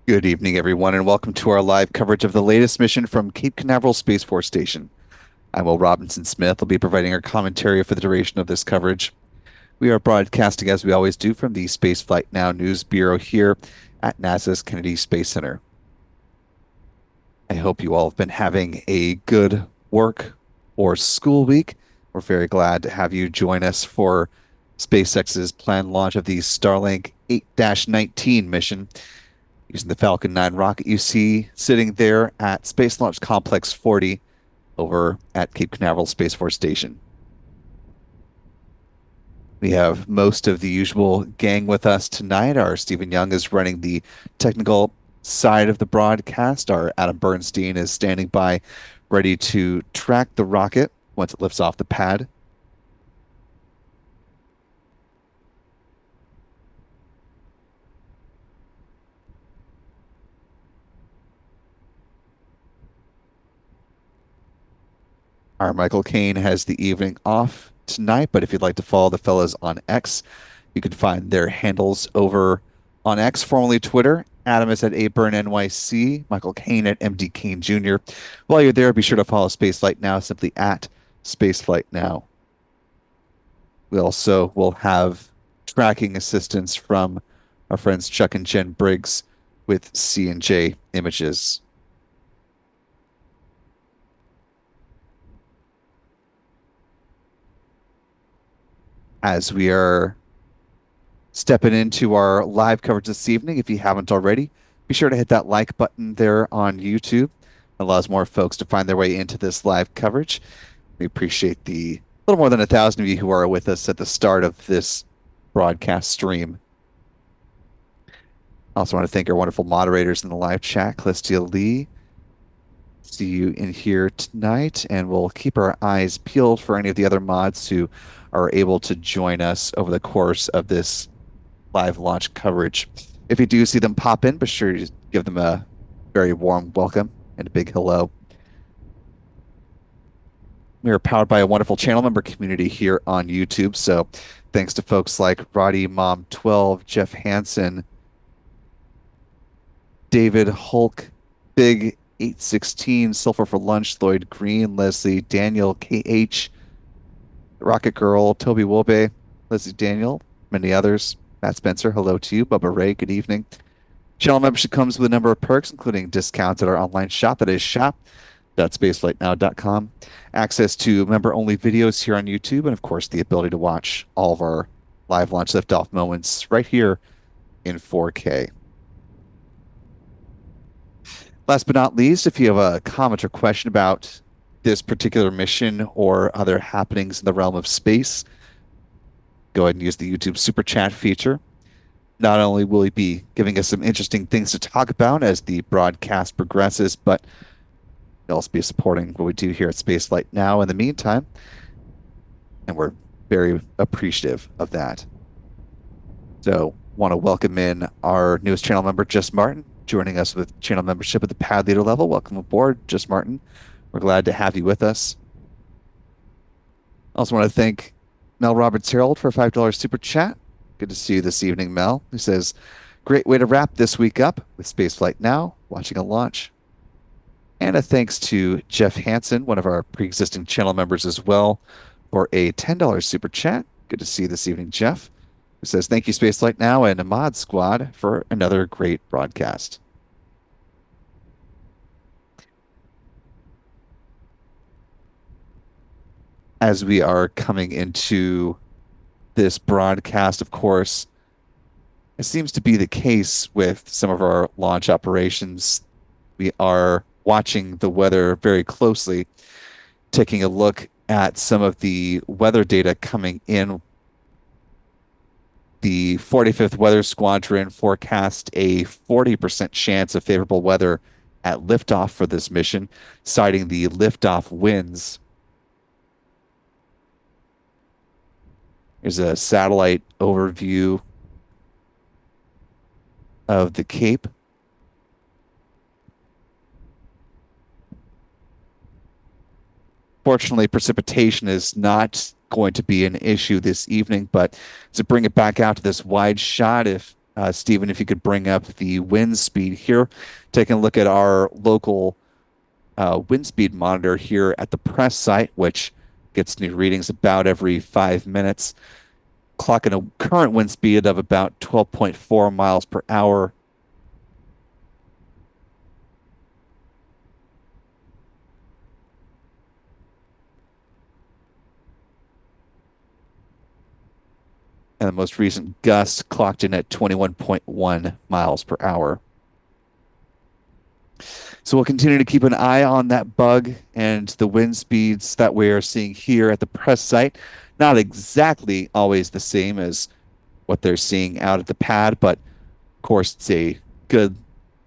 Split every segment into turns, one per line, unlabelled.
Good evening, everyone, and welcome to our live coverage of the latest mission from Cape Canaveral Space Force Station. I'm Will Robinson Smith. I'll be providing our commentary for the duration of this coverage. We are broadcasting, as we always do, from the Spaceflight Now News Bureau here at NASA's Kennedy Space Center. I hope you all have been having a good work or school week. We're very glad to have you join us for SpaceX's planned launch of the Starlink 8-19 mission using the Falcon 9 rocket you see sitting there at Space Launch Complex 40 over at Cape Canaveral Space Force Station. We have most of the usual gang with us tonight. Our Stephen Young is running the technical side of the broadcast. Our Adam Bernstein is standing by, ready to track the rocket once it lifts off the pad. Our Michael Caine has the evening off tonight, but if you'd like to follow the fellas on X, you can find their handles over on X, formerly Twitter. Adam is at ABurnNYC, Michael Caine at MD Caine Jr. While you're there, be sure to follow Spaceflight Now, simply at Spaceflight Now. We also will have tracking assistance from our friends Chuck and Jen Briggs with C&J Images. As we are stepping into our live coverage this evening, if you haven't already, be sure to hit that like button there on YouTube. It allows more folks to find their way into this live coverage. We appreciate the little more than 1,000 of you who are with us at the start of this broadcast stream. I also want to thank our wonderful moderators in the live chat, Callistia Lee. See you in here tonight, and we'll keep our eyes peeled for any of the other mods who are able to join us over the course of this live launch coverage. If you do see them pop in, be sure to give them a very warm welcome and a big hello. We are powered by a wonderful channel member community here on YouTube. So thanks to folks like Roddy Mom 12, Jeff Hansen, David Hulk, Big 816, Sulfur for Lunch, Lloyd Green, Leslie, Daniel, KH, Rocket Girl, Toby Wobe, Leslie Daniel, many others. Matt Spencer, hello to you. Bubba Ray, good evening. Channel membership comes with a number of perks, including discounts at our online shop. That is shop.spaceflightnow.com. Access to member-only videos here on YouTube, and of course, the ability to watch all of our live launch liftoff moments right here in 4K. Last but not least, if you have a comment or question about this particular mission or other happenings in the realm of space, go ahead and use the YouTube Super Chat feature. Not only will he be giving us some interesting things to talk about as the broadcast progresses, but he'll also be supporting what we do here at Spaceflight Now in the meantime, and we're very appreciative of that. So, want to welcome in our newest channel member, Just Martin, joining us with channel membership at the pad leader level. Welcome aboard, Just Martin. We're glad to have you with us. I also want to thank Mel Roberts Harold for a $5 super chat. Good to see you this evening, Mel. He says, great way to wrap this week up with Spaceflight Now, watching a launch. And a thanks to Jeff Hansen, one of our pre-existing channel members as well, for a $10 super chat. Good to see you this evening, Jeff. Who says, thank you, Spaceflight Now and Mod Squad, for another great broadcast. As we are coming into this broadcast, of course, it seems to be the case with some of our launch operations. We are watching the weather very closely, taking a look at some of the weather data coming in. The 45th Weather Squadron forecast a 40% chance of favorable weather at liftoff for this mission, citing the liftoff winds. Here's a satellite overview of the Cape. Fortunately, precipitation is not going to be an issue this evening, but to bring it back out to this wide shot, if Stephen, if you could bring up the wind speed here, taking a look at our local wind speed monitor here at the press site, which gets new readings about every 5 minutes, clocking a current wind speed of about 12.4 miles per hour. And the most recent gust clocked in at 21.1 miles per hour. So we'll continue to keep an eye on that bug and the wind speeds that we are seeing here at the press site. Not exactly always the same as what they're seeing out at the pad, but of course, it's a good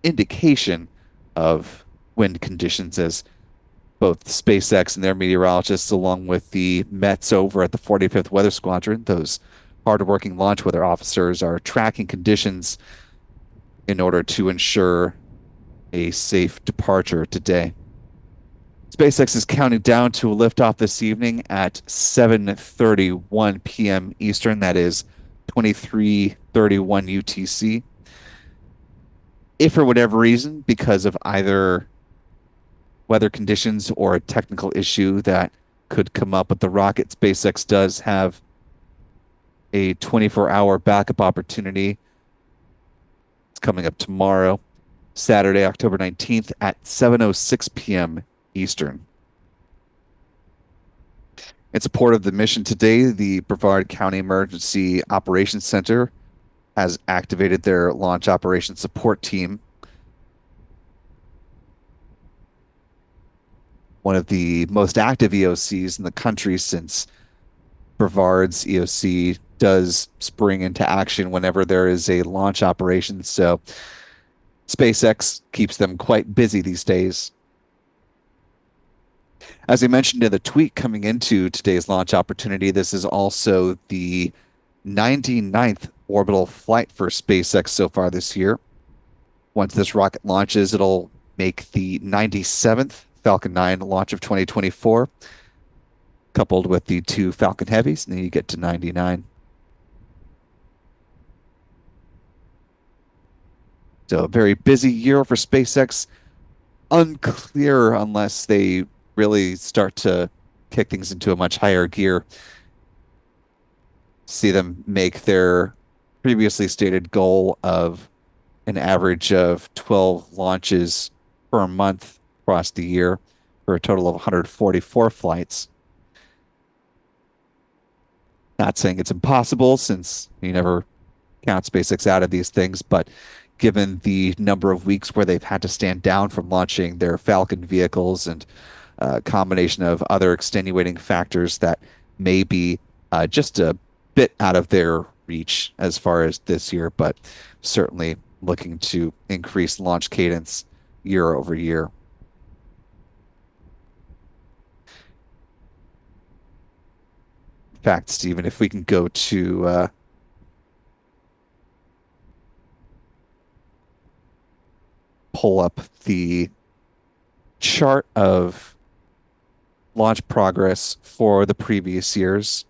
indication of wind conditions as both SpaceX and their meteorologists, along with the Mets over at the 45th Weather Squadron, those hardworking launch weather officers, are tracking conditions in order to ensure a safe departure today. SpaceX is counting down to a liftoff this evening at 7:31 p.m. Eastern. That is 23:31 UTC. If for whatever reason, because of either weather conditions or a technical issue that could come up with the rocket, SpaceX does have a 24-hour backup opportunity. It's coming up tomorrow, Saturday, October 19th at 7:06 p.m. Eastern. In support of the mission today, the Brevard County Emergency Operations Center has activated their launch operations support team. One of the most active EOCs in the country, since Brevard's EOC does spring into action whenever there is a launch operation. So SpaceX keeps them quite busy these days. As I mentioned in the tweet coming into today's launch opportunity, this is also the 99th orbital flight for SpaceX so far this year. Once this rocket launches, it'll make the 97th Falcon 9 launch of 2024, coupled with the two Falcon Heavies, and then you get to 99. So a very busy year for SpaceX. Unclear unless they really start to kick things into a much higher gear. See them make their previously stated goal of an average of 12 launches per month across the year for a total of 144 flights. Not saying it's impossible, since you never count SpaceX out of these things, but given the number of weeks where they've had to stand down from launching their Falcon vehicles and a combination of other extenuating factors that may be just a bit out of their reach as far as this year, but certainly looking to increase launch cadence year over year. In fact, Stephen, if we can go to pull up the chart of launch progress for the previous years.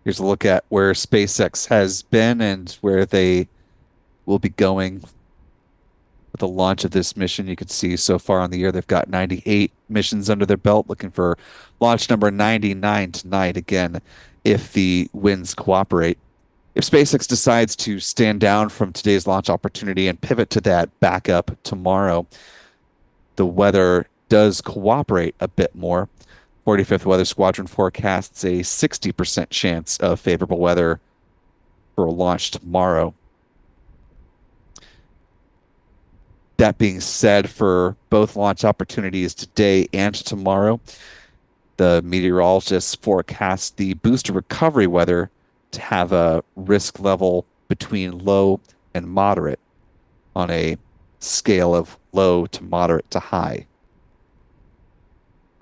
Here's a look at where SpaceX has been and where they will be going with the launch of this mission. You can see so far on the year, they've got 98 missions under their belt, looking for launch number 99 tonight, again, if the winds cooperate. If SpaceX decides to stand down from today's launch opportunity and pivot to that backup tomorrow, the weather does cooperate a bit more. 45th Weather Squadron forecasts a 60% chance of favorable weather for a launch tomorrow. That being said, for both launch opportunities today and tomorrow, the meteorologists forecast the booster recovery weather to have a risk level between low and moderate on a scale of low to moderate to high.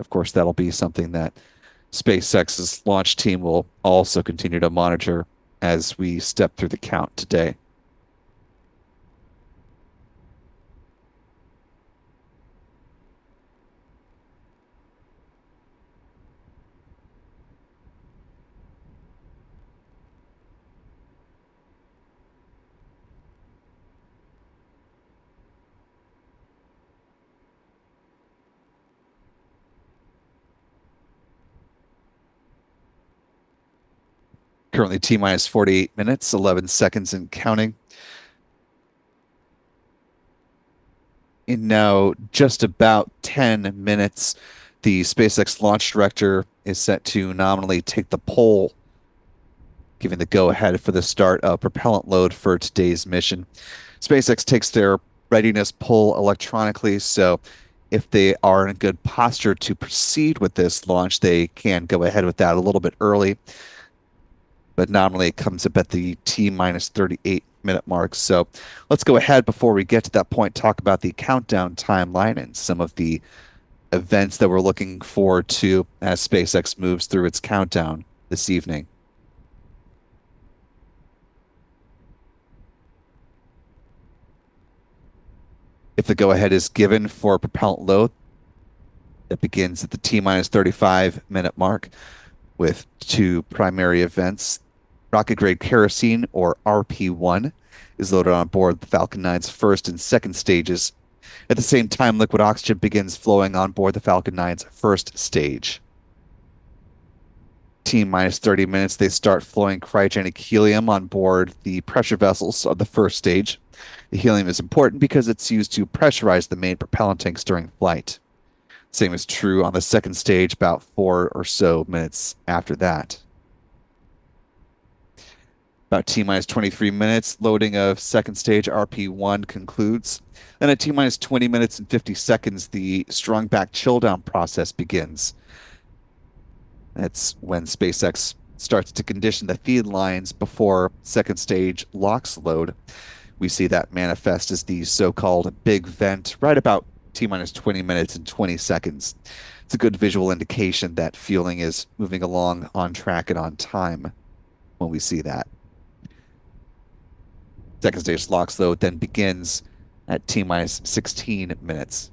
Of course, that'll be something that SpaceX's launch team will also continue to monitor as we step through the count today. Currently T minus 48 minutes, 11 seconds and counting. In now just about 10 minutes, the SpaceX launch director is set to nominally take the poll, giving the go-ahead for the start of propellant load for today's mission. SpaceX takes their readiness poll electronically, so if they are in good posture to proceed with this launch, they can go ahead with that a little bit early. But nominally it comes up at the T minus 38-minute mark. So let's go ahead before we get to that point, talk about the countdown timeline and some of the events that we're looking forward to as SpaceX moves through its countdown this evening. If the go-ahead is given for propellant load, that begins at the T minus 35-minute mark with two primary events. Rocket grade kerosene, or RP1, is loaded on board the Falcon 9's first and second stages. At the same time, liquid oxygen begins flowing on board the Falcon 9's first stage. T minus 30 minutes, they start flowing cryogenic helium on board the pressure vessels of the first stage. The helium is important because it's used to pressurize the main propellant tanks during flight. Same is true on the second stage, about 4 or so minutes after that. About T minus 23 minutes, loading of second stage RP1 concludes. Then at T minus 20 minutes and 50 seconds, the strong back chill down process begins. That's when SpaceX starts to condition the feed lines before second stage LOX load. We see that manifest as the so-called big vent right about T minus 20 minutes and 20 seconds. It's a good visual indication that fueling is moving along on track and on time when we see that. Second stage LOX load then begins at T minus 16 minutes.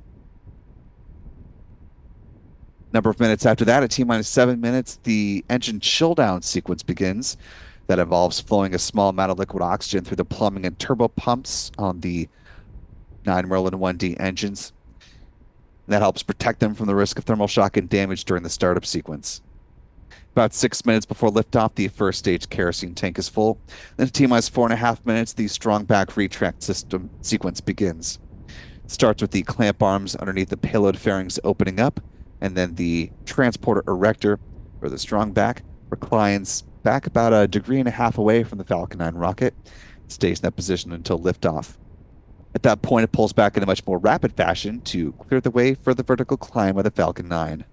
Number of minutes after that, at T minus 7 minutes, the engine chill down sequence begins. That involves flowing a small amount of liquid oxygen through the plumbing and turbo pumps on the 9 Merlin 1D engines. That helps protect them from the risk of thermal shock and damage during the startup sequence. About 6 minutes before liftoff, the first stage kerosene tank is full. Then at T minus 4.5 minutes, the strong back retract system sequence begins. It starts with the clamp arms underneath the payload fairings opening up, and then the transporter erector, or the strong back, reclines back about 1.5 degrees away from the Falcon 9 rocket. It stays in that position until liftoff. At that point, it pulls back in a much more rapid fashion to clear the way for the vertical climb of the Falcon 9.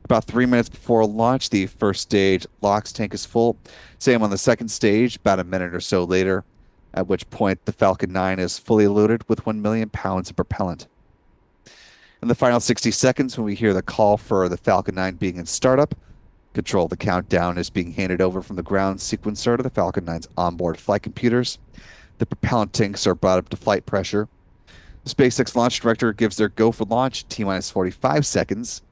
About 3 minutes before launch, the first stage LOX tank is full. Same on the second stage, about a minute or so later, at which point the Falcon 9 is fully loaded with 1 million pounds of propellant. In the final 60 seconds, when we hear the call for the Falcon 9 being in startup, control of the countdown is being handed over from the ground sequencer to the Falcon 9's onboard flight computers. The propellant tanks are brought up to flight pressure. The SpaceX launch director gives their go for launch T minus 45 seconds.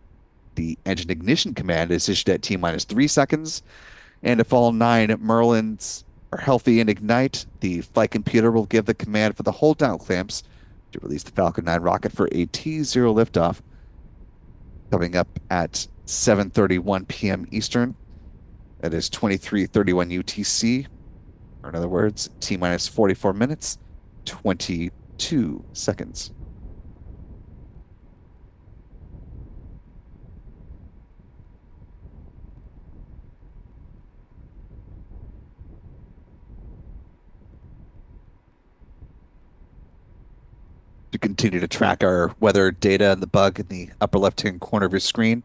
The engine ignition command is issued at T minus 3 seconds. And if all 9 Merlins are healthy and ignite, the flight computer will give the command for the hold down clamps to release the Falcon 9 rocket for a T0 liftoff, coming up at 7:31 p.m. Eastern. That is 23:31 UTC, or in other words, T minus 44 minutes, 22 seconds. You continue to track our weather data and the bug in the upper left-hand corner of your screen.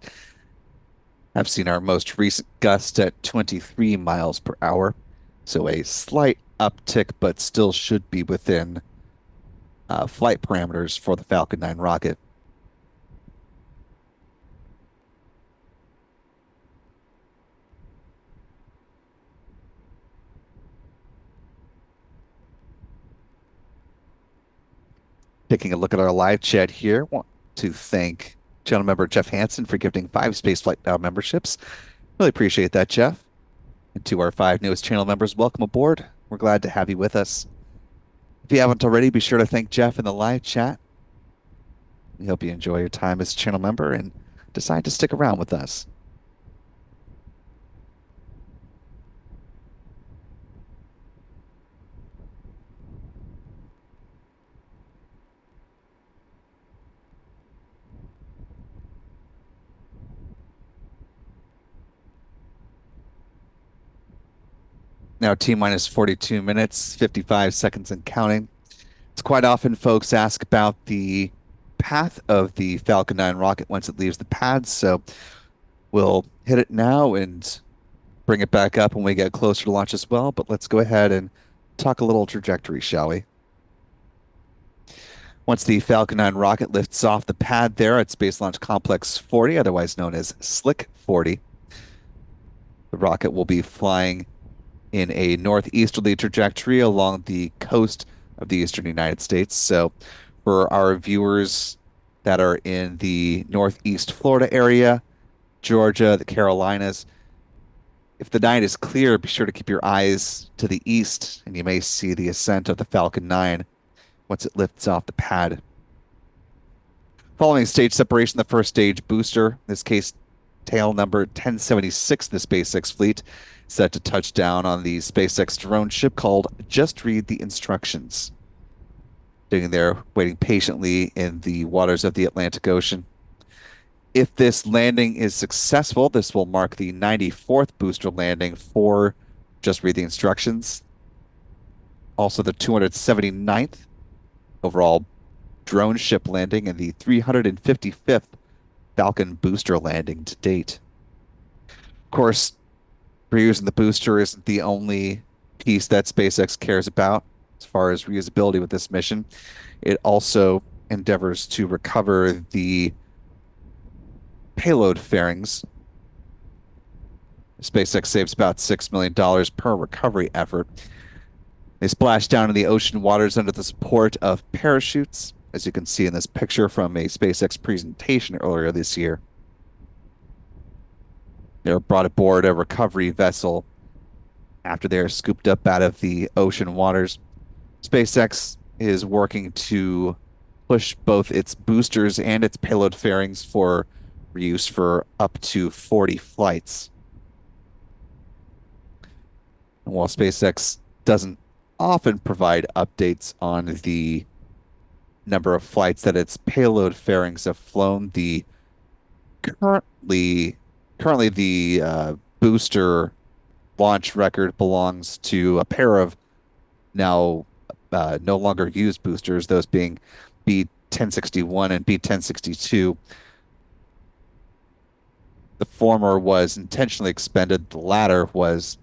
I've seen our most recent gust at 23 miles per hour, so a slight uptick, but still should be within flight parameters for the Falcon 9 rocket. Taking a look at our live chat here, want to thank channel member Jeff Hansen for gifting 5 Spaceflight Now memberships. Really appreciate that, Jeff. And to our 5 newest channel members, welcome aboard. We're glad to have you with us. If you haven't already, be sure to thank Jeff in the live chat. We hope you enjoy your time as a channel member and decide to stick around with us. Now, T-minus 42 minutes, 55 seconds and counting. It's quite often folks ask about the path of the Falcon 9 rocket once it leaves the pad, so we'll hit it now and bring it back up when we get closer to launch as well. But let's go ahead and talk a little trajectory, shall we? Once the Falcon 9 rocket lifts off the pad there at Space Launch Complex 40, otherwise known as Slick 40, the rocket will be flying in a northeasterly trajectory along the coast of the eastern United States. So for our viewers that are in the northeast Florida area, Georgia, the Carolinas, if the night is clear, be sure to keep your eyes to the east, and you may see the ascent of the Falcon 9 once it lifts off the pad. Following stage separation, the first stage booster, in this case tail number 1076 in the SpaceX fleet, set to touch down on the SpaceX drone ship called Just Read the Instructions. Sitting there, waiting patiently in the waters of the Atlantic Ocean. If this landing is successful, this will mark the 94th booster landing for Just Read the Instructions. Also the 279th overall drone ship landing and the 355th Falcon booster landing to date. Of course, reusing the booster isn't the only piece that SpaceX cares about as far as reusability with this mission. It also endeavors to recover the payload fairings. SpaceX saves about $6 million per recovery effort. They splash down in the ocean waters under the support of parachutes, as you can see in this picture from a SpaceX presentation earlier this year. They're brought aboard a recovery vessel after they're scooped up out of the ocean waters. SpaceX is working to push both its boosters and its payload fairings for reuse for up to 40 flights. And while SpaceX doesn't often provide updates on the number of flights that its payload fairings have flown, the currently the booster launch record belongs to a pair of now no longer used boosters, those being B-1061 and B-1062. The former was intentionally expended. The latter was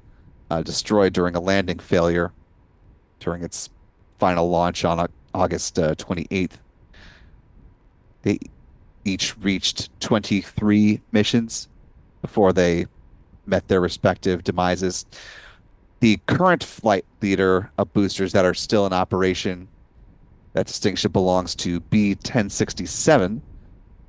destroyed during a landing failure during its final launch on August 28th. They each reached 23 missions before they met their respective demises. The current flight leader of boosters that are still in operation, that distinction belongs to B-1067,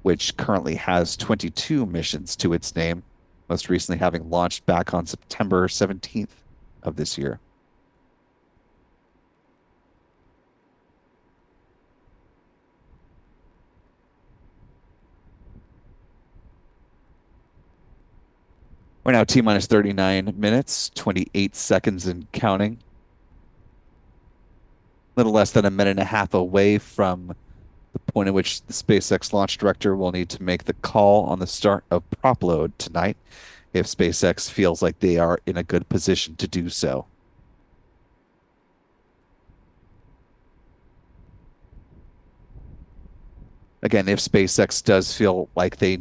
which currently has 22 missions to its name, most recently having launched back on September 17th of this year. We're now T-minus 39 minutes, 28 seconds and counting. A little less than a minute and a half away from the point at which the SpaceX launch director will need to make the call on the start of prop load tonight if SpaceX feels like they are in a good position to do so. Again, if SpaceX does feel like they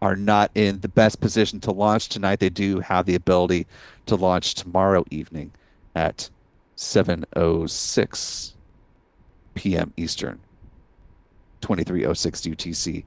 are not in the best position to launch tonight, they do have the ability to launch tomorrow evening at 7:06 p.m. Eastern, 23:06 UTC.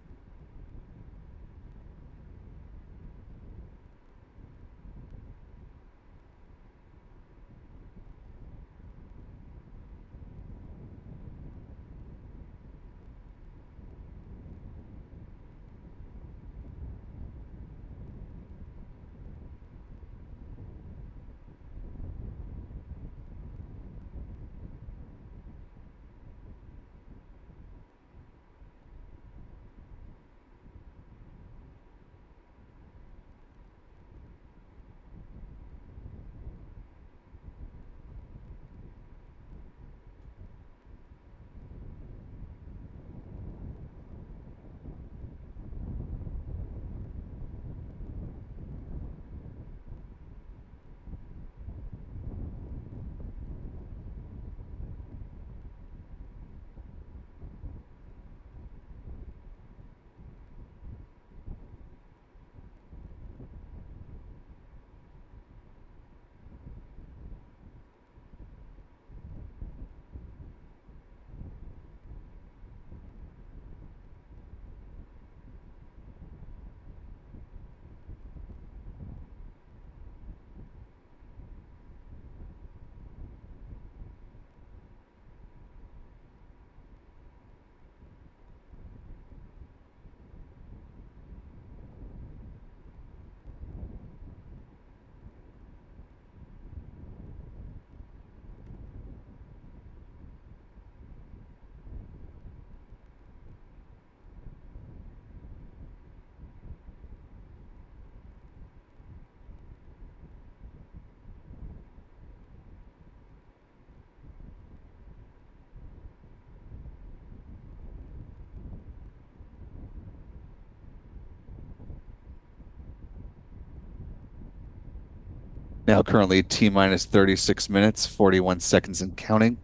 Now, currently T minus 36 minutes, 41 seconds and counting.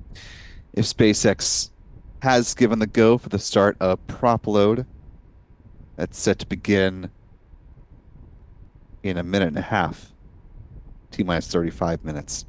If SpaceX has given the go for the start of prop load, that's set to begin in a minute and a half, T minus 35 minutes.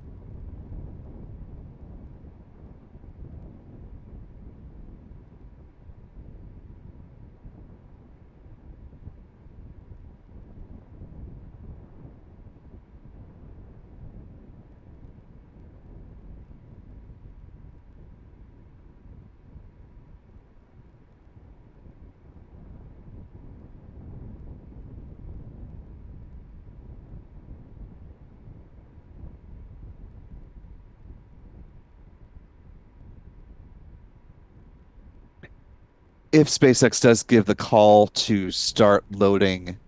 If SpaceX does give the call to start loading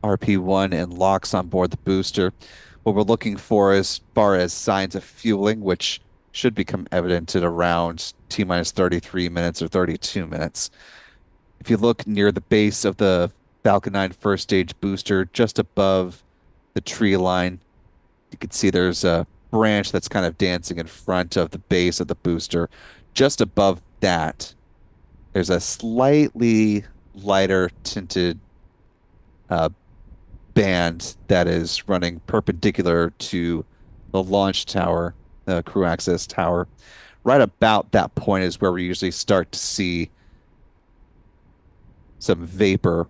RP1 and locks on board the booster, what we're looking for as far as signs of fueling, which should become evident at around T minus 33 minutes or 32 minutes. If you look near the base of the Falcon 9 first stage booster, just above the tree line, you can see there's a branch that's kind of dancing in front of the base of the booster. Just above that, there's a slightly lighter tinted uh, band that is running perpendicular to the launch tower, the crew access tower. Right about that point is where we usually start to see some vapor,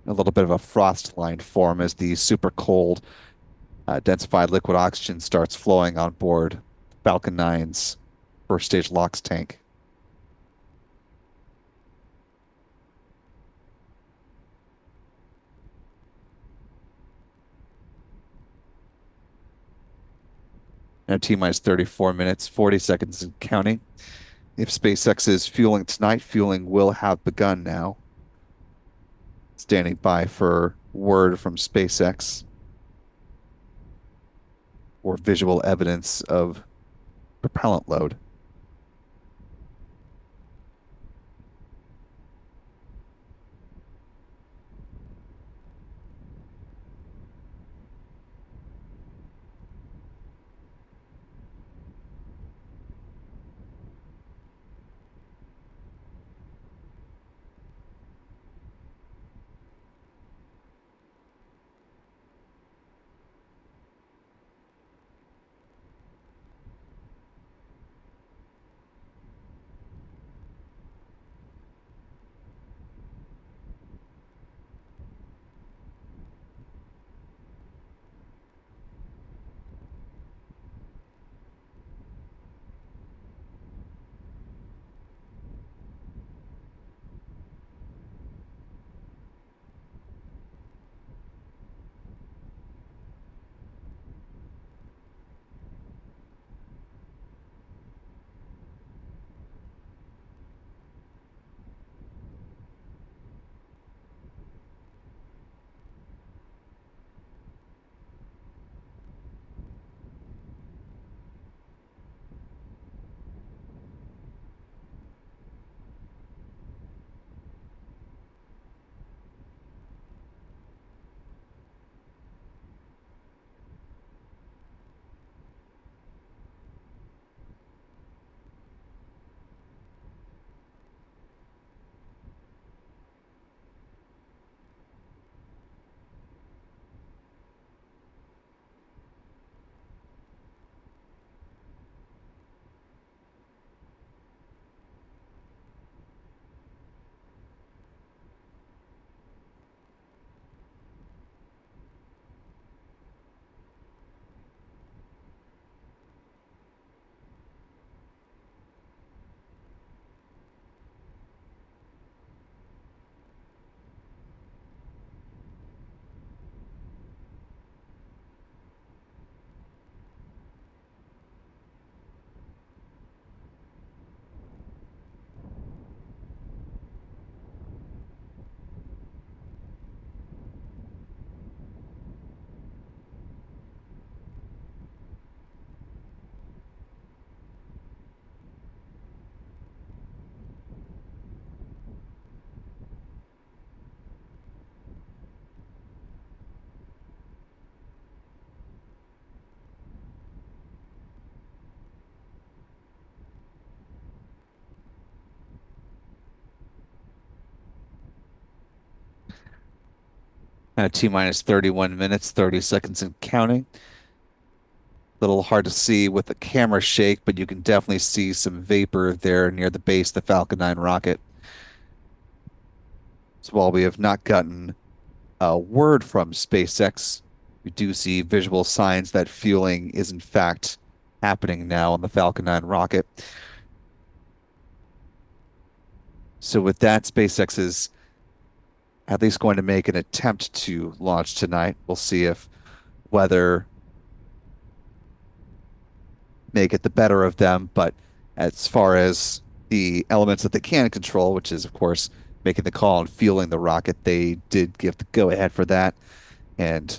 a little bit of a frost line form as the super cold densified liquid oxygen starts flowing on board Falcon 9's first stage LOX tank. Now T minus 34 minutes, 40 seconds and counting. If SpaceX is fueling tonight, fueling will have begun now. Standing by for word from SpaceX or visual evidence of propellant load. T minus 31 minutes, 30 seconds and counting. Little hard to see with the camera shake, but you can definitely see some vapor there near the base of the Falcon 9 rocket. So while we have not gotten a word from SpaceX, we do see visual signs that fueling is in fact happening now on the Falcon 9 rocket. So with that, SpaceX is at least going to make an attempt to launch tonight. We'll see if weather may get the better of them, but as far as the elements that they can control, which is of course making the call and fueling the rocket, they did give the go ahead for that. And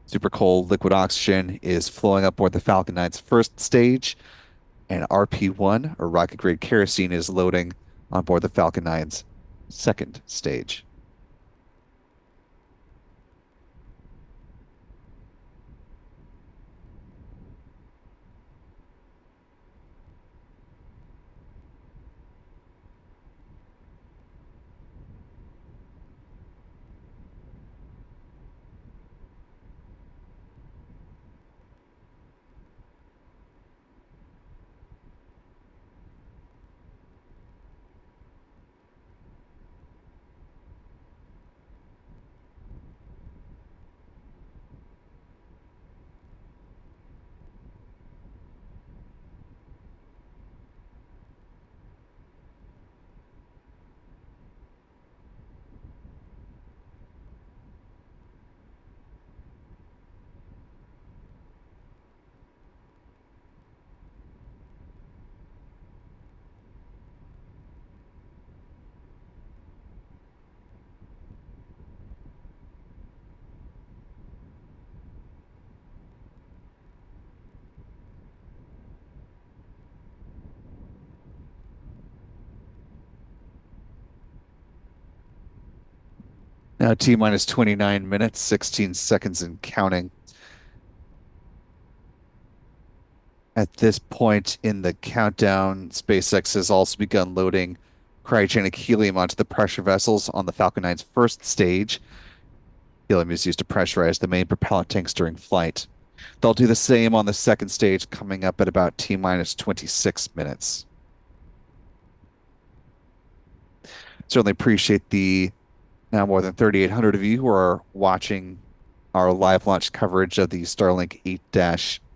super cold liquid oxygen is flowing up board the Falcon 9's first stage, and RP1, or rocket grade kerosene, is loading on board the Falcon 9's second stage. Now T minus 29 minutes, 16 seconds and counting. At this point in the countdown, SpaceX has also begun loading cryogenic helium onto the pressure vessels on the Falcon 9's first stage. Helium is used to pressurize the main propellant tanks during flight. They'll do the same on the second stage, coming up at about T minus 26 minutes. Certainly appreciate the now more than 3,800 of you who are watching our live launch coverage of the Starlink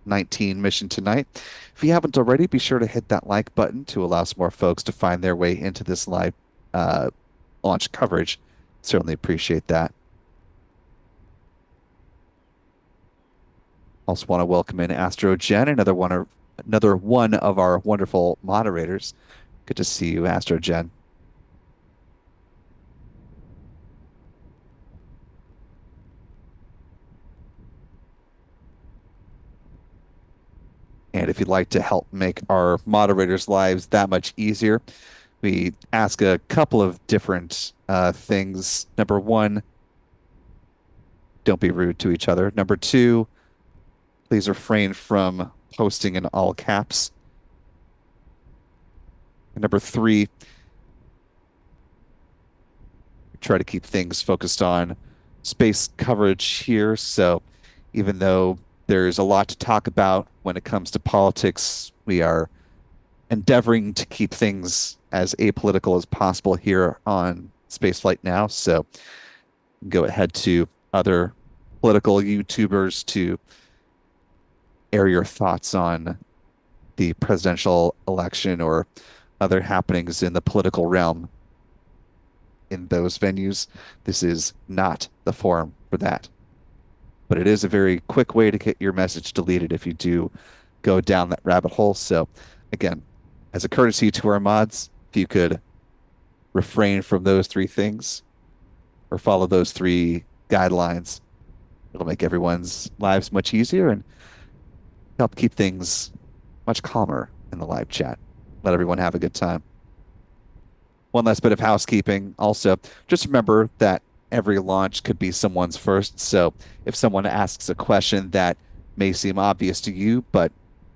8-19 mission tonight. If you haven't already, be sure to hit that like button to allow some more folks to find their way into this live uh, launch coverage. Certainly appreciate that. Also want to welcome in Astro Jen, another one of our wonderful moderators. Good to see you, Astro Jen. And if you'd like to help make our moderators' lives that much easier, we ask a couple of different things. Number one, don't be rude to each other. Number two, please refrain from posting in all caps. And number three, try to keep things focused on space coverage here. So even though there's a lot to talk about when it comes to politics, we are endeavoring to keep things as apolitical as possible here on Spaceflight Now. So go ahead to other political YouTubers to air your thoughts on the presidential election or other happenings in the political realm in those venues. This is not the forum for that. But it is a very quick way to get your message deleted if you do go down that rabbit hole. So again, as a courtesy to our mods, if you could refrain from those three things or follow those three guidelines, it'll make everyone's lives much easier and help keep things much calmer in the live chat. Let everyone have a good time. One last bit of housekeeping. Also, just remember that every launch could be someone's first. So if someone asks a question that may seem obvious to you, but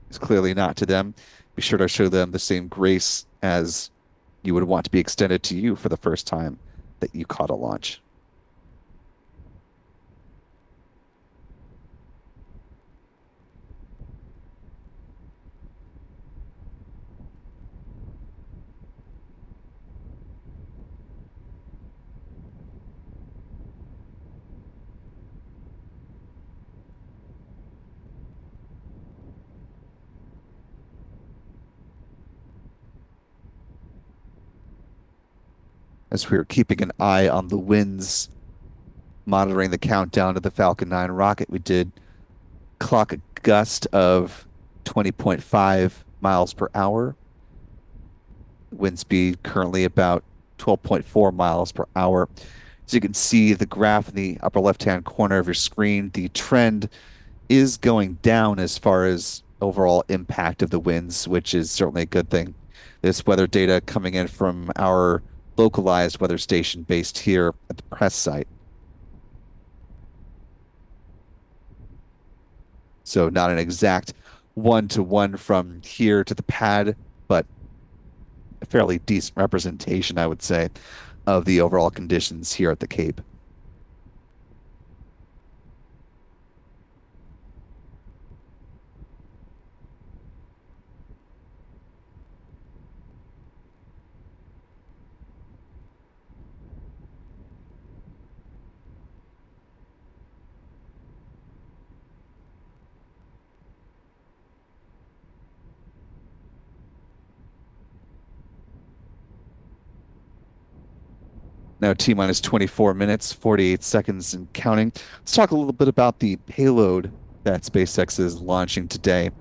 is clearly not to them, be sure to show them the same grace as you would want to be extended to you for the first time that you caught a launch. as we were keeping an eye on the winds, monitoring the countdown to the Falcon 9 rocket. We did clock a gust of 20.5 miles per hour. Wind speed currently about 12.4 miles per hour. As you can see the graph in the upper left-hand corner of your screen, the trend is going down as far as overall impact of the winds, which is certainly a good thing. This weather data coming in from our localized weather station based here at the press site. So not an exact one-to-one from here to the pad, but a fairly decent representation, I would say, of the overall conditions here at the Cape. Now, T minus 24 minutes, 48 seconds and counting. Let's talk a little bit about the payload that SpaceX is launching today.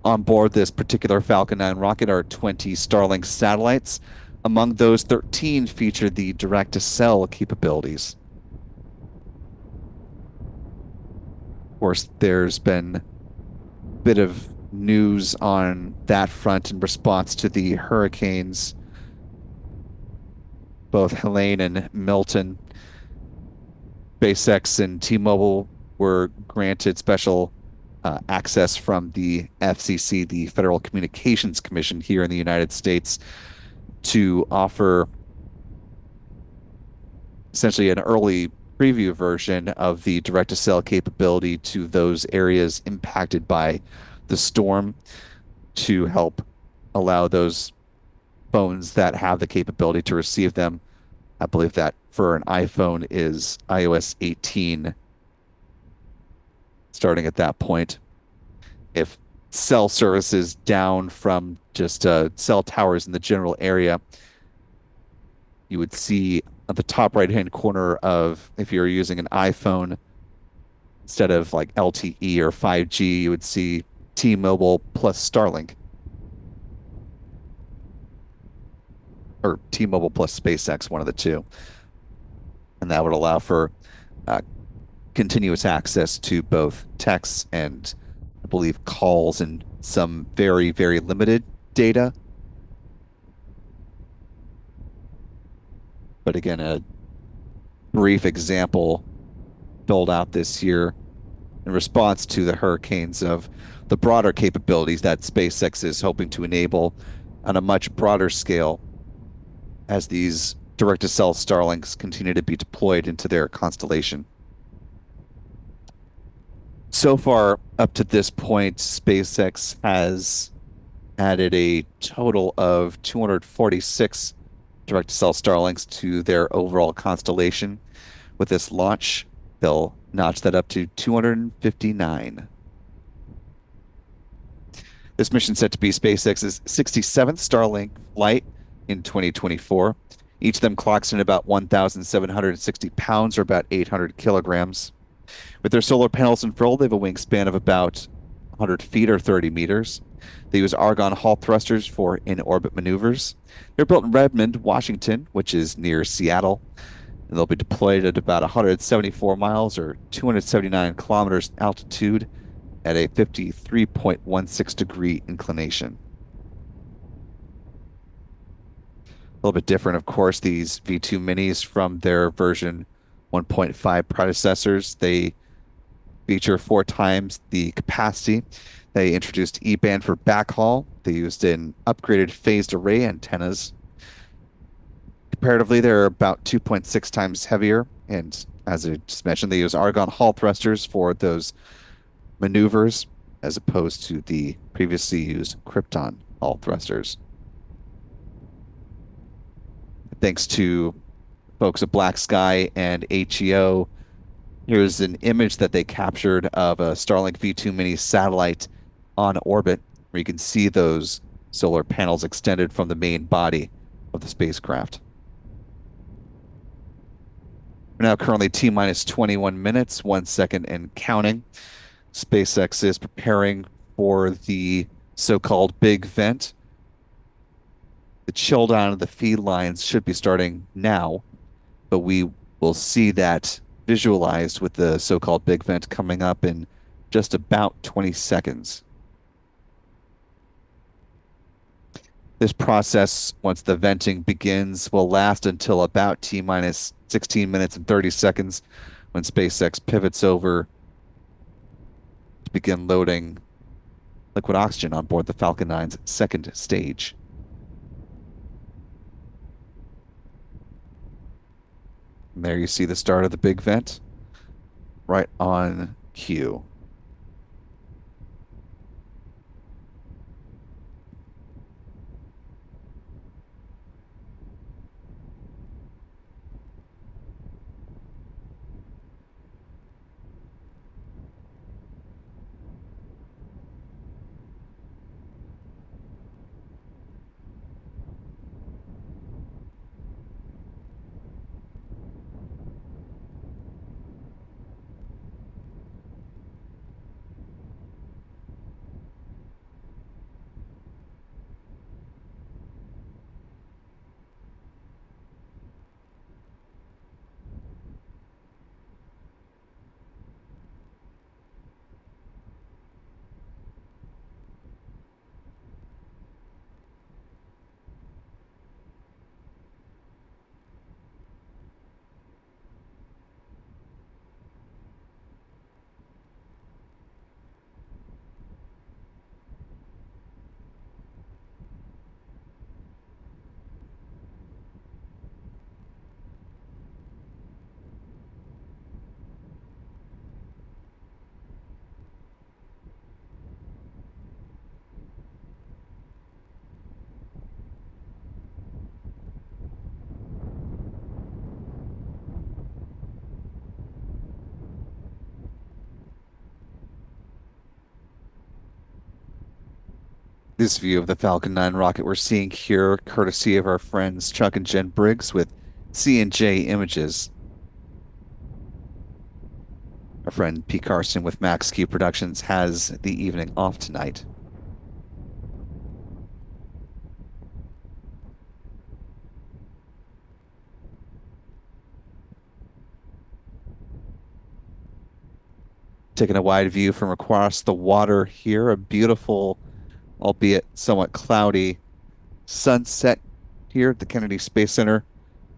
On board this particular Falcon 9 rocket are 20 Starlink satellites. Among those, 13 feature the direct-to-cell capabilities. Of course, there's been a bit of news on that front in response to the hurricanes, both Helene and Milton. SpaceX and T-Mobile were granted special access from the FCC, the Federal Communications Commission here in the United States, to offer essentially an early preview version of the direct-to-cell capability to those areas impacted by the storm to help allow those phones that have the capability to receive them. I believe that for an iPhone is iOS 18 starting at that point. If cell service is down from just cell towers in the general area, you would see at the top right-hand corner of, if you're using an iPhone, instead of like LTE or 5G, you would see T-Mobile plus Starlink, or T-Mobile plus SpaceX, one of the two. And that would allow for uh, continuous access to both texts and, I believe, calls and some very, very limited data. But again, a brief example doled out this year in response to the hurricanes of the broader capabilities that SpaceX is hoping to enable on a much broader scale as these direct-to-cell Starlinks continue to be deployed into their constellation. So far, up to this point, SpaceX has added a total of 246 direct-to-cell Starlinks to their overall constellation. With this launch, they'll notch that up to 259. This mission is set to be SpaceX's 67th Starlink flight in 2024. Each of them clocks in about 1,760 pounds or about 800 kilograms. With their solar panels unfurled, they have a wingspan of about 100 feet or 30 meters. They use argon Hall thrusters for in-orbit maneuvers. They're built in Redmond, Washington, which is near Seattle. And they'll be deployed at about 174 miles or 279 kilometers altitude at a 53.16 degree inclination. A little bit different, of course, these V2 minis from their version 1.5 predecessors. They feature 4 times the capacity. They introduced E-band for backhaul. They used an upgraded phased array antennas. Comparatively, they're about 2.6 times heavier. And as I just mentioned, they use argon Hall thrusters for those maneuvers as opposed to the previously used Krypton Hall thrusters. Thanks to folks at Black Sky and HEO, here's an image that they captured of a Starlink V2 mini satellite on orbit, where you can see those solar panels extended from the main body of the spacecraft. We're now currently T minus 21 minutes, 1 second and counting. SpaceX is preparing for the so-called big vent. The chill down of the feed lines should be starting now, but we will see that visualized with the so-called big vent coming up in just about 20 seconds. This process, once the venting begins, will last until about T minus 16 minutes and 30 seconds when SpaceX pivots over to begin loading liquid oxygen on board the Falcon 9's second stage. And there you see the start of the big vent right on cue. This view of the Falcon 9 rocket we're seeing here, courtesy of our friends Chuck and Jen Briggs with C&J Images. Our friend P. Carson with Max Q Productions has the evening off tonight. Taking a wide view from across the water here, a beautiful, albeit somewhat cloudy, sunset here at the Kennedy Space Center,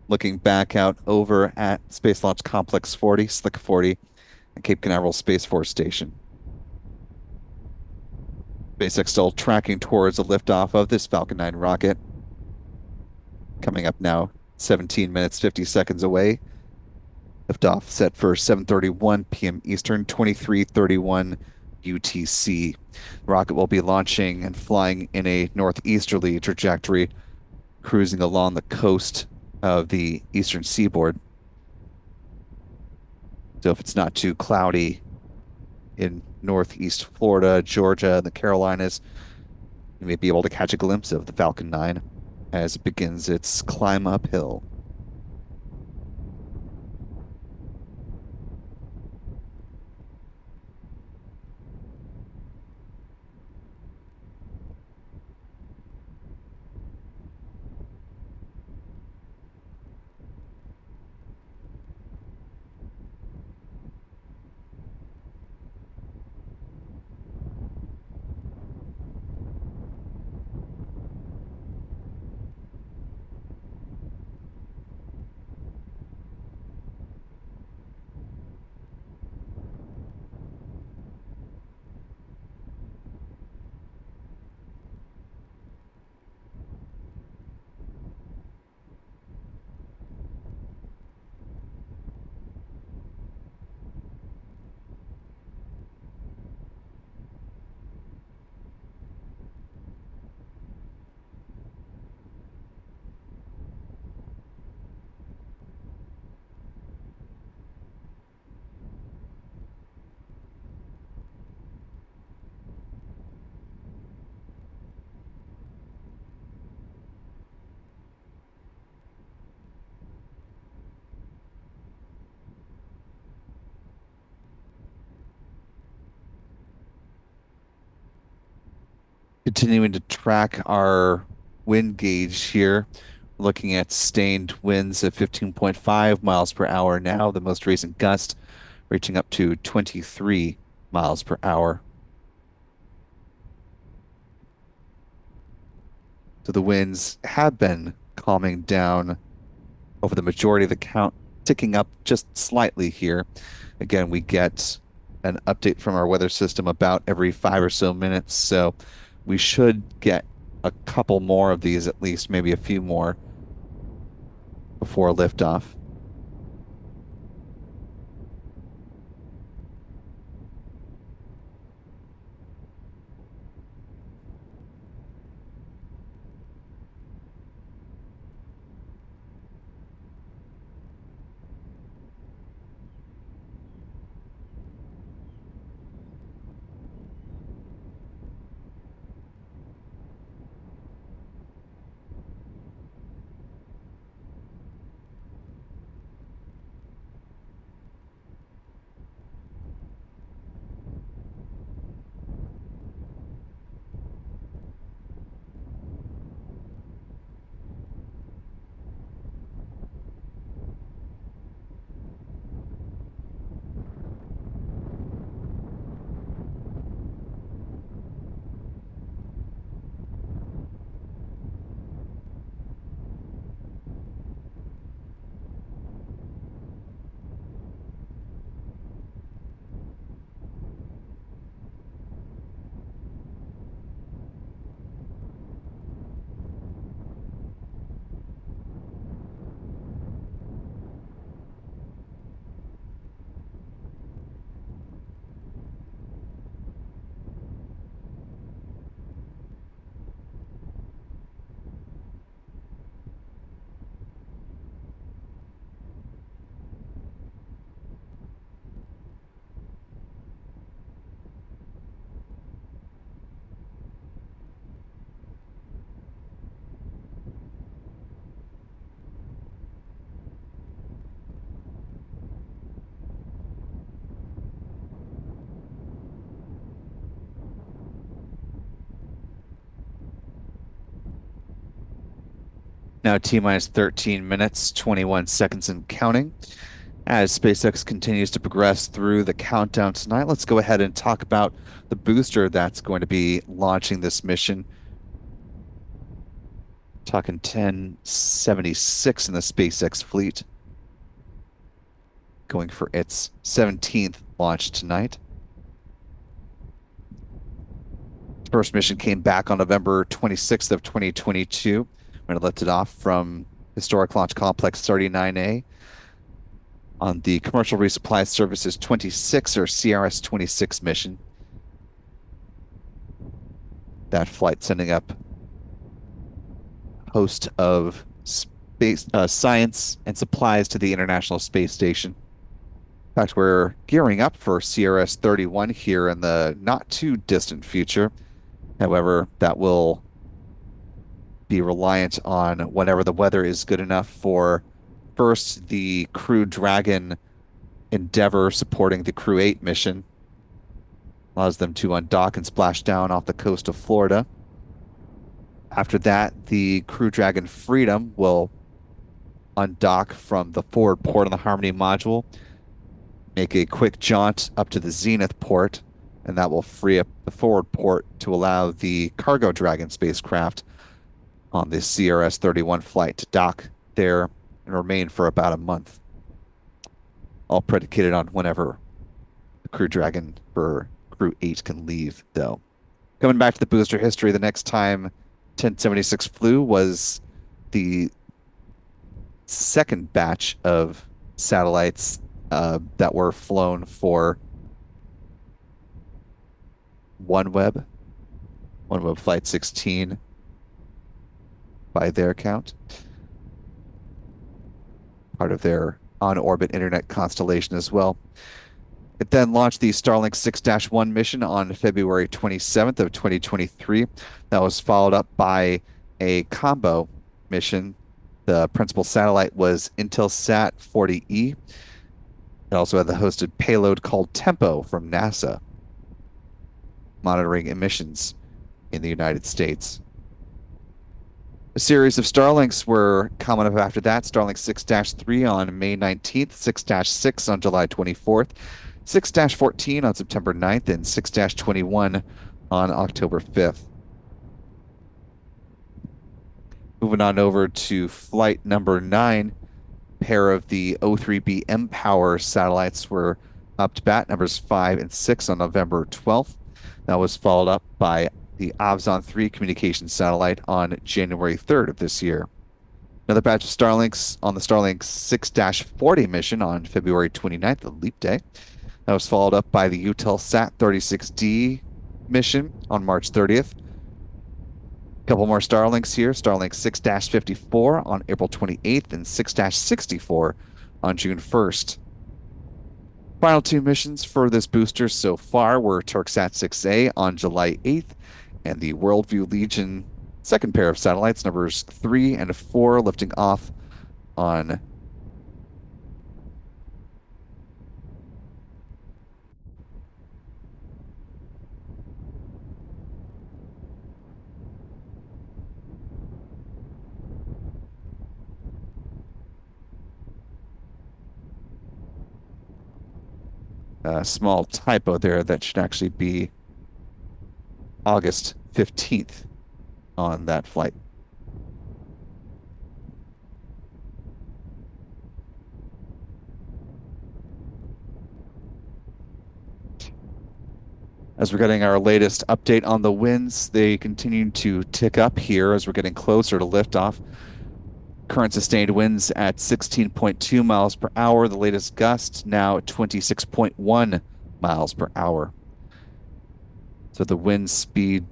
looking back out over at Space Launch Complex 40, Slick 40, and Cape Canaveral Space Force Station. SpaceX still tracking towards a liftoff of this Falcon 9 rocket. Coming up now, 17 minutes, 50 seconds away. Liftoff set for 7:31 p.m. Eastern, 23:31 UTC. The rocket will be launching and flying in a northeasterly trajectory, cruising along the coast of the eastern seaboard. So if it's not too cloudy in northeast Florida, Georgia, the Carolinas, you may be able to catch a glimpse of the Falcon 9 as it begins its climb uphill. Continuing to track our wind gauge here, looking at sustained winds of 15.5 miles per hour now, the most recent gust reaching up to 23 miles per hour. So the winds have been calming down over the majority of the count, ticking up just slightly here. Again, we get an update from our weather system about every 5 or so minutes, so we should get a couple more of these, at least maybe a few more before liftoff. Now T minus 13 minutes, 21 seconds and counting. As SpaceX continues to progress through the countdown tonight, let's go ahead and talk about the booster that's going to be launching this mission. Talking 1076 in the SpaceX fleet, going for its 17th launch tonight. First mission came back on November 26th of 2022 when it lifted off from Historic Launch Complex 39A on the Commercial Resupply Services 26 or CRS-26 mission. That flight sending up a host of space science and supplies to the International Space Station. In fact, we're gearing up for CRS-31 here in the not too distant future. However, that will be reliant on whenever the weather is good enough for first the Crew Dragon Endeavor supporting the Crew 8 mission. Allows them to undock and splash down off the coast of Florida. After that, the Crew Dragon Freedom will undock from the forward port on the Harmony module, make a quick jaunt up to the Zenith port, and that will free up the forward port to allow the Cargo Dragon spacecraft on the CRS-31 flight to dock there and remain for about a month. All predicated on whenever the Crew Dragon for Crew 8 can leave, though. Coming back to the booster history, the next time 1076 flew was the second batch of satellites that were flown for OneWeb Flight 16 by their count. Part of their on-orbit internet constellation as well. It then launched the Starlink 6-1 mission on February 27th of 2023. That was followed up by a combo mission. The principal satellite was Intelsat 40E. It also had the hosted payload called Tempo from NASA, monitoring emissions in the United States. A series of Starlinks were coming up after that. Starlink 6-3 on May 19th, 6-6 on July 24th, 6-14 on September 9th, and 6-21 on October 5th. Moving on over to flight number 9, pair of the O3B mPOWER satellites were up to bat, numbers 5 and 6 on November 12th. That was followed up by the Avzon 3 communication satellite on January 3rd of this year. Another batch of Starlinks on the Starlink 6-40 mission on February 29th, the leap day. That was followed up by the Eutelsat 36D mission on March 30th. A couple more Starlinks here. Starlink 6-54 on April 28th and 6-64 on June 1st. Final two missions for this booster so far were Turksat 6A on July 8th and the Worldview Legion second pair of satellites, numbers 3 and 4, lifting off on a small typo there. That should actually be August 15th on that flight. As we're getting our latest update on the winds, they continue to tick up here as we're getting closer to liftoff. Current sustained winds at 16.2 miles per hour. The latest gust now at 26.1 miles per hour. So the wind speed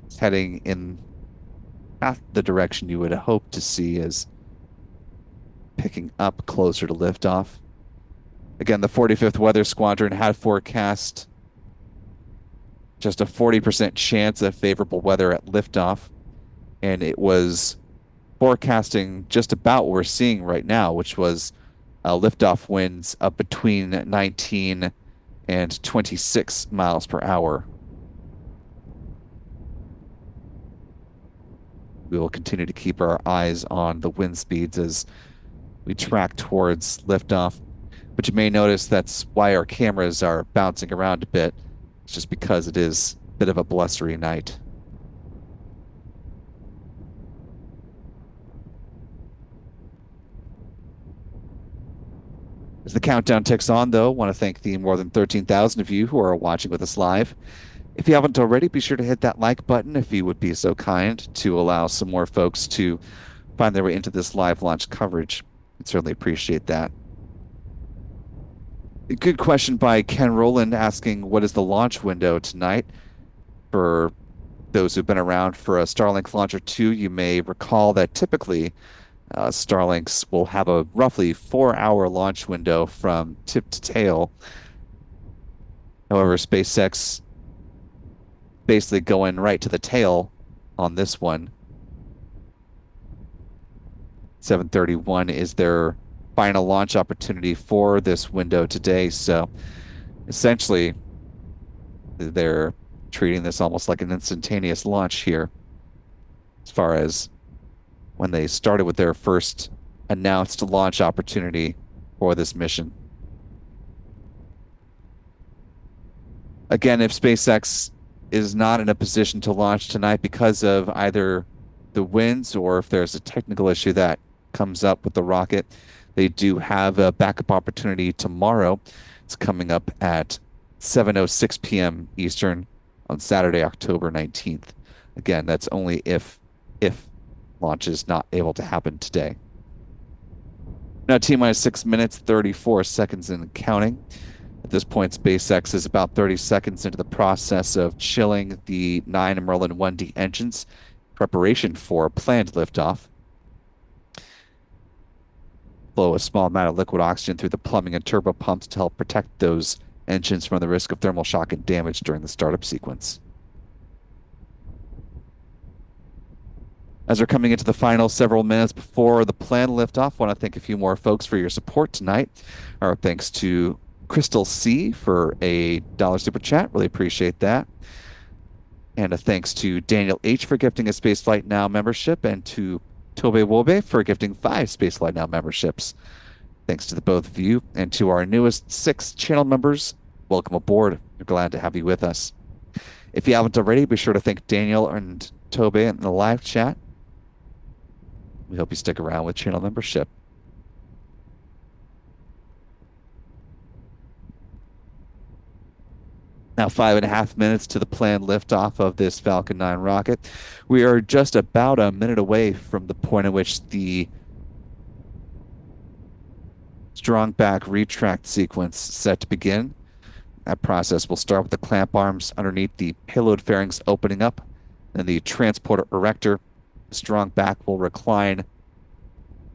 is heading in half the direction you would hope to see, as picking up closer to liftoff. Again, the 45th Weather Squadron had forecast just a 40% chance of favorable weather at liftoff, and it was forecasting just about what we're seeing right now, which was liftoff winds up between 19 and 26 miles per hour. We will continue to keep our eyes on the wind speeds as we track towards liftoff. But you may notice that's why our cameras are bouncing around a bit. It's just because it is a bit of a blustery night. As the countdown ticks on, though, I want to thank the more than 13,000 of you who are watching with us live. If you haven't already, be sure to hit that like button if you would be so kind, to allow some more folks to find their way into this live launch coverage. I'd certainly appreciate that. A good question by Ken Rowland asking, what is the launch window tonight? For those who've been around for a Starlink Launcher 2, you may recall that typically Starlinks will have a roughly 4-hour launch window from tip to tail. However, SpaceX basically going right to the tail on this one. 7:31 is their final launch opportunity for this window today. So essentially, they're treating this almost like an instantaneous launch here, as far as when they started with their first announced launch opportunity for this mission. Again, if SpaceX is not in a position to launch tonight because of either the winds or if there's a technical issue that comes up with the rocket, they do have a backup opportunity tomorrow. It's coming up at 7:06 p.m. Eastern on Saturday, October 19th. Again, that's only if launch is not able to happen today. Now, T-minus 6 minutes, 34 seconds and counting. At this point, SpaceX is about 30 seconds into the process of chilling the 9 Merlin 1D engines, preparation for planned liftoff. Blow a small amount of liquid oxygen through the plumbing and turbo pumps to help protect those engines from the risk of thermal shock and damage during the startup sequence. As we're coming into the final several minutes before the planned liftoff, I want to thank a few more folks for your support tonight. Our thanks to Crystal C for a $1 super chat. Really appreciate that. And a thanks to Daniel H. for gifting a Spaceflight Now membership and to Tobe Wobe for gifting 5 Spaceflight Now memberships. Thanks to the both of you and to our newest 6 channel members. Welcome aboard. We're glad to have you with us. If you haven't already, be sure to thank Daniel and Tobe in the live chat. We hope you stick around with channel membership. Now 5.5 minutes to the planned liftoff of this Falcon 9 rocket. We are just about a minute away from the point at which the strong back retract sequence set to begin. That process will start with the clamp arms underneath the payload fairings opening up, then the transporter erector. The strong back will recline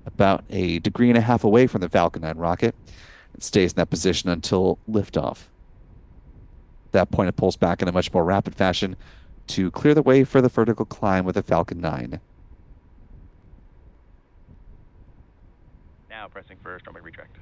about 1.5 degrees away from the Falcon 9 rocket. It stays in that position until liftoff. At that point, it pulls back in a much more rapid fashion to clear the way for the vertical climb with the Falcon 9.
Now pressing for strong back retract.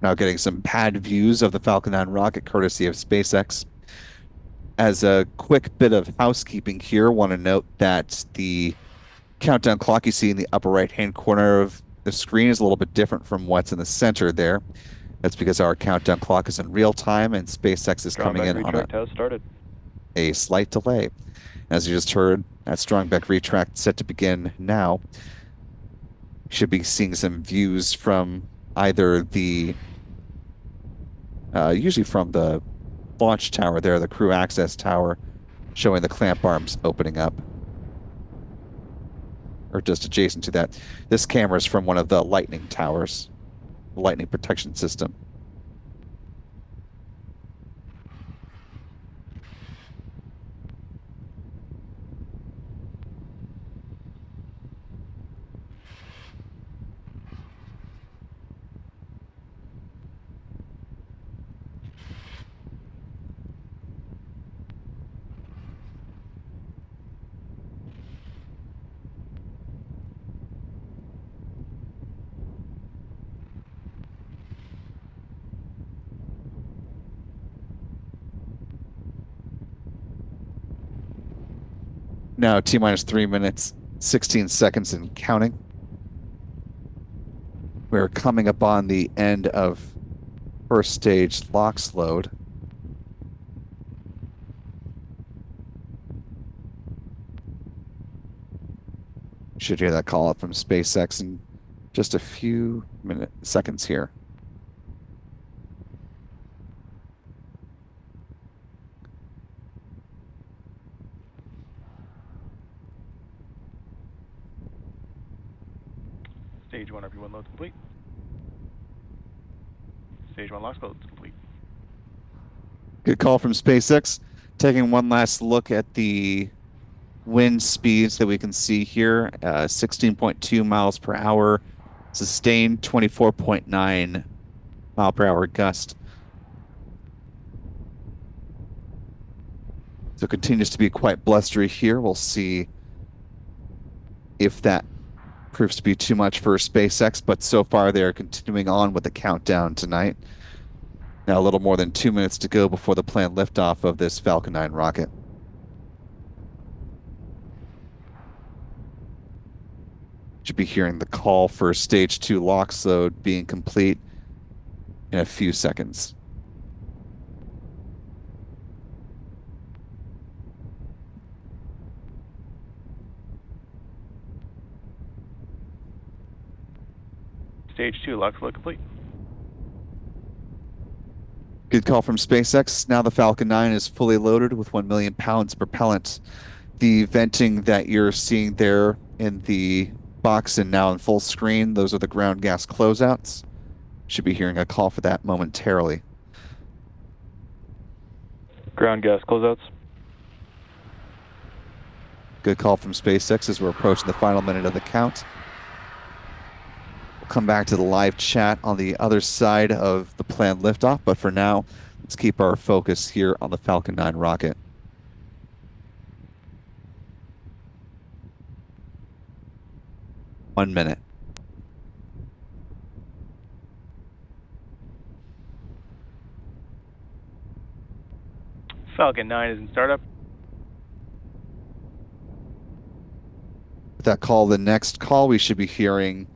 Now getting some pad views of the Falcon 9 rocket courtesy of SpaceX. As a quick bit of housekeeping here, want to note that the countdown clock you see in the upper right-hand corner of the screen is a little bit different from what's in the center there. That's because our countdown clock is in real time and SpaceX is coming in on a slight delay. As you just heard, that strong back retract set to begin now. Should be seeing some views from either the usually from the launch tower there, the crew access tower, showing the clamp arms opening up. Or just adjacent to that. This camera is from one of the lightning towers, the lightning protection system. Now T-minus 3 minutes, 16 seconds and counting. We're coming upon the end of first stage LOX load. Should hear that call up from SpaceX in just a few seconds here.
Stage 1 RP1 loads complete. Stage 1 LOX loads complete.
Good call from SpaceX. Taking one last look at the wind speeds that we can see here. 16.2 miles per hour, sustained 24.9 mile per hour gust. So it continues to be quite blustery here. We'll see if that proves to be too much for SpaceX, but so far they're continuing on with the countdown tonight. Now a little more than 2 minutes to go before the planned liftoff of this Falcon 9 rocket. Should be hearing the call for stage 2 LOX load being complete in a few seconds.
Stage 2 LOX load complete.
Good call from SpaceX. Now the Falcon 9 is fully loaded with 1 million pounds of propellant. The venting that you're seeing there in the box and now in full screen, those are the ground gas closeouts. Should be hearing a call for that momentarily.
Ground gas closeouts.
Good call from SpaceX as we're approaching the final minute of the count. We'll come back to the live chat on the other side of the planned liftoff, but for now, let's keep our focus here on the Falcon 9 rocket. One minute.
Falcon 9 is in startup.
With that call, the next call we should be hearing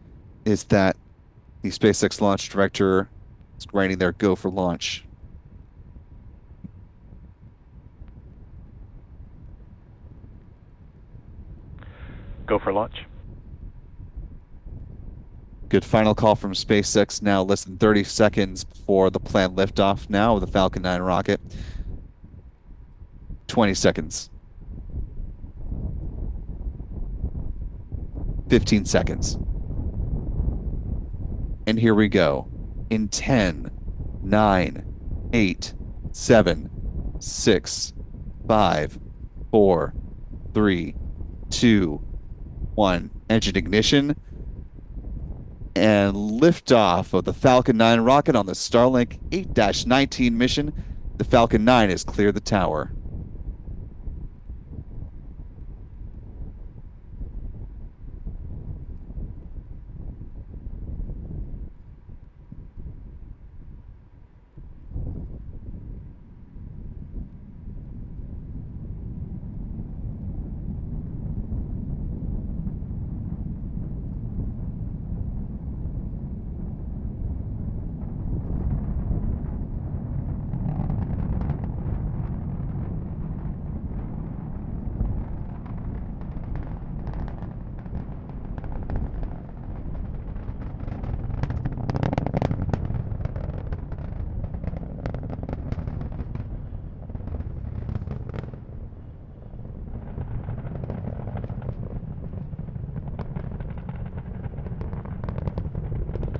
is that the SpaceX launch director is granting their go for launch.
Go for launch.
Good final call from SpaceX now, less than 30 seconds before the planned liftoff now of the Falcon 9 rocket. 20 seconds. 15 seconds. And here we go. In 10, 9, 8, 7, 6, 5, 4, 3, 2, 1. Engine ignition. And liftoff of the Falcon 9 rocket on the Starlink 8-19 mission. The Falcon 9 has cleared the tower.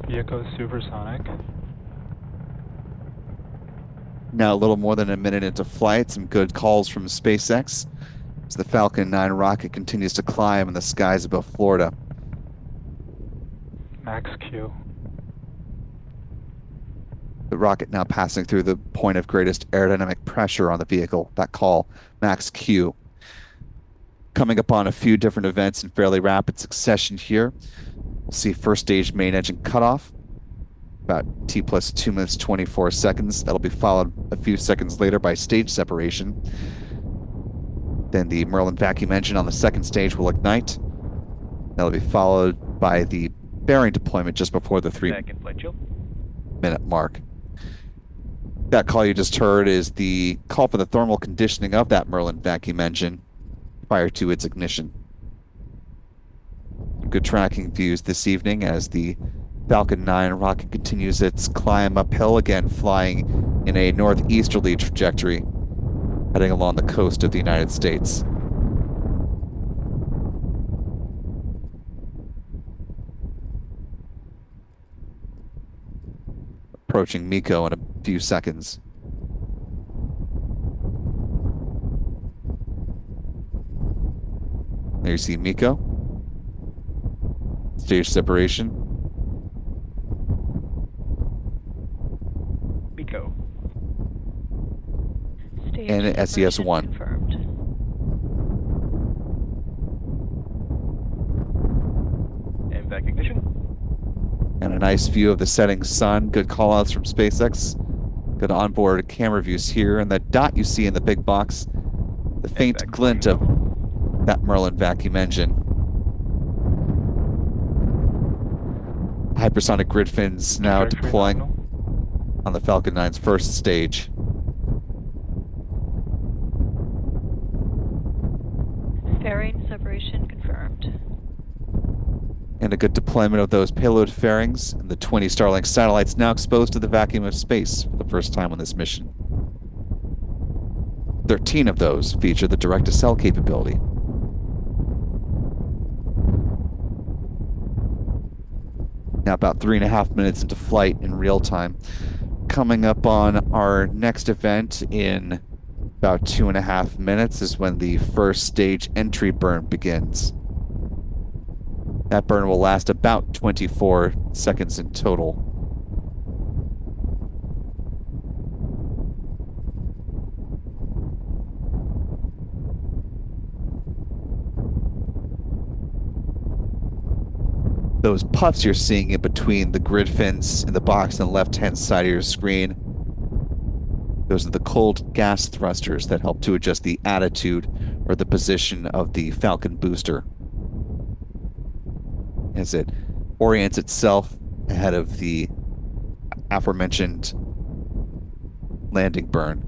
Vehicle supersonic.
Now a little more than a minute into flight, some good calls from SpaceX as the Falcon 9 rocket continues to climb in the skies above Florida.
Max Q.
The rocket now passing through the point of greatest aerodynamic pressure on the vehicle. That call, Max Q. Coming upon a few different events in fairly rapid succession here. We'll see first stage main engine cutoff, about T plus 2 minutes 24 seconds. That'll be followed a few seconds later by stage separation. Then the Merlin vacuum engine on the second stage will ignite. That'll be followed by the bearing deployment just before the 3-minute mark. That call you just heard is the call for the thermal conditioning of that Merlin vacuum engine prior to its ignition. Good tracking views this evening as the Falcon 9 rocket continues its climb uphill, again flying in a northeasterly trajectory, heading along the coast of the United States. Approaching MECO in a few seconds. There you see MECO. Stage separation.
MECO.
Stage
And SES-1.
confirmed.
And back ignition.
And a nice view of the setting sun. Good callouts from SpaceX. Good onboard camera views here. And the dot you see in the big box, the faint glint of that Merlin vacuum engine. Hypersonic grid fins now deploying on the Falcon 9's first stage.
Fairing separation confirmed.
And a good deployment of those payload fairings and the 20 Starlink satellites now exposed to the vacuum of space for the first time on this mission. 13 of those feature the direct-to-cell capability. Now about 3.5 minutes into flight in real time. Coming up on our next event in about 2.5 minutes is when the first stage entry burn begins. That burn will last about 24 seconds in total. Those puffs you're seeing in between the grid fins in the box on the left-hand side of your screen, Those are the cold gas thrusters that help to adjust the attitude or the position of the Falcon booster as it orients itself ahead of the aforementioned landing burn,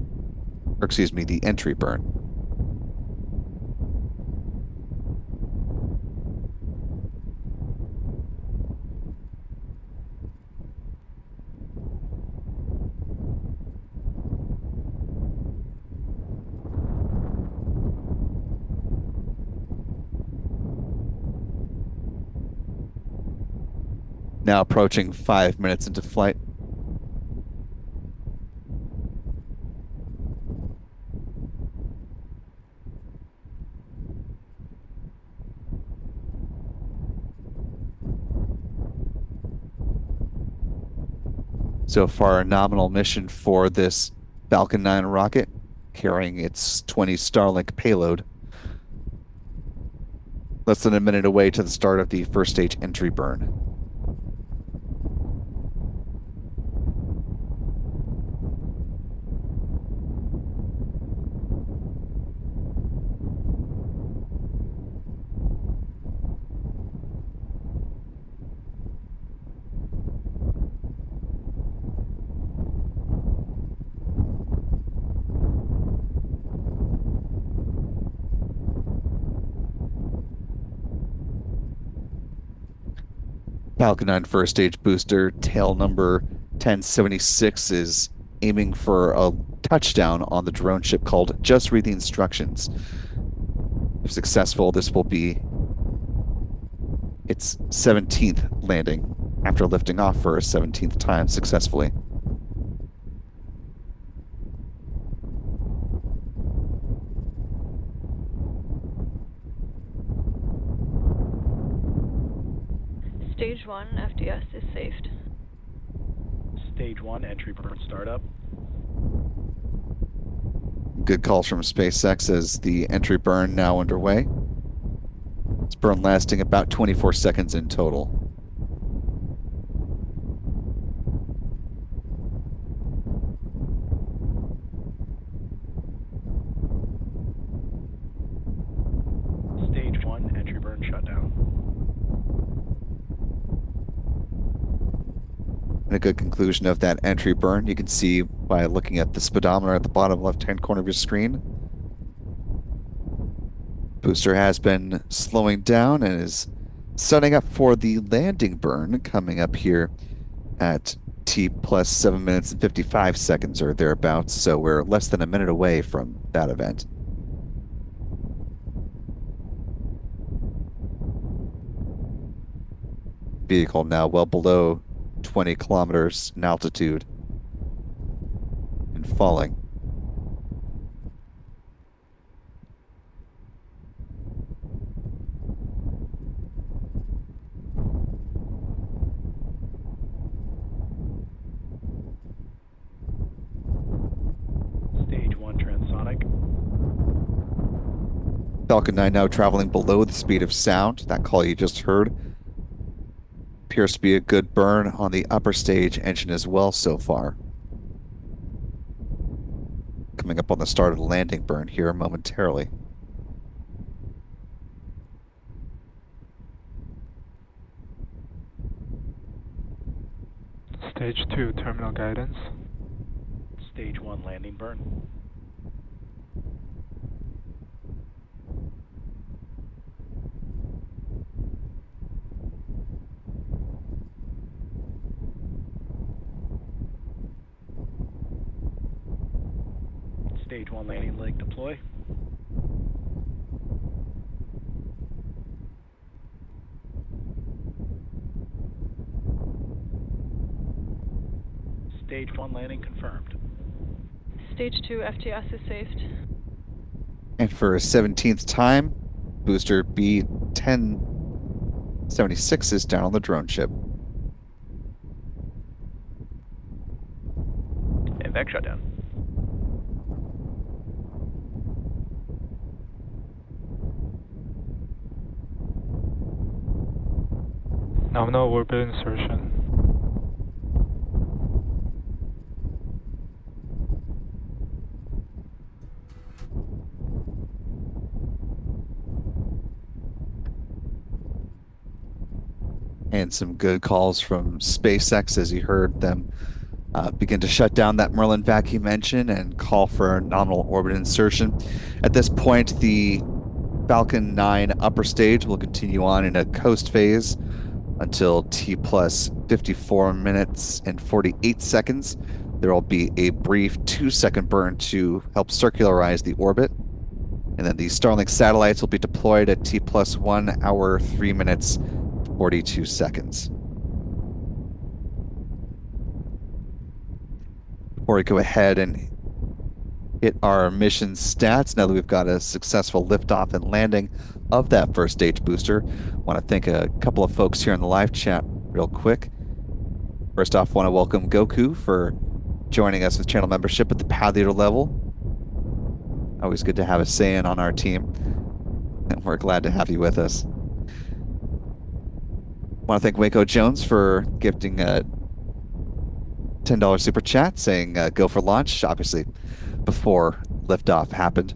or excuse me, the entry burn. Now approaching 5 minutes into flight. So far, a nominal mission for this Falcon 9 rocket, carrying its 20 Starlink payload. Less than a minute away to the start of the first stage entry burn. Falcon 9 first stage booster, tail number 1076, is aiming for a touchdown on the drone ship called Just Read the Instructions. If successful, this will be its 17th landing after lifting off for a 17th time successfully.
Stage 1 FDS is saved.
Stage 1 entry burn startup.
Good calls from SpaceX as the entry burn now underway. This burn lasting about 24 seconds in total.
Stage 1 entry burn shutdown.
And a good conclusion of that entry burn, you can see by looking at the speedometer at the bottom left-hand corner of your screen. Booster has been slowing down and is setting up for the landing burn coming up here at T plus 7 minutes and 55 seconds or thereabouts. So we're less than a minute away from that event. Vehicle now well below 20 kilometers in altitude and falling.
Stage 1 transonic.
Falcon 9 now traveling below the speed of sound. That call you just heard appears to be a good burn on the upper stage engine as well so far. Coming up on the start of the landing burn here momentarily.
Stage 2 terminal guidance.
Stage 1 landing burn. Stage 1 landing leg deploy. Stage 1 landing confirmed.
Stage 2 FTS is saved.
And for a 17th time, booster B1076 is down on the drone ship.
And back shutdown.
Nominal orbit insertion.
And some good calls from SpaceX as you heard them begin to shut down that Merlin vacuum engine and call for nominal orbit insertion. At this point, the Falcon 9 upper stage will continue on in a coast phase until T plus 54 minutes and 48 seconds. There will be a brief 2-second burn to help circularize the orbit. And then the Starlink satellites will be deployed at T plus 1 hour, 3 minutes, 42 seconds. Before we go ahead and hit our mission stats, now that we've got a successful liftoff and landing of that first stage booster, I want to thank a couple of folks here in the live chat real quick. First off, I want to welcome Goku for joining us with channel membership at the Pad Leader level. Always good to have a say-in on our team, and we're glad to have you with us. I want to thank Waco Jones for gifting a $10 super chat saying go for launch, obviously before liftoff happened.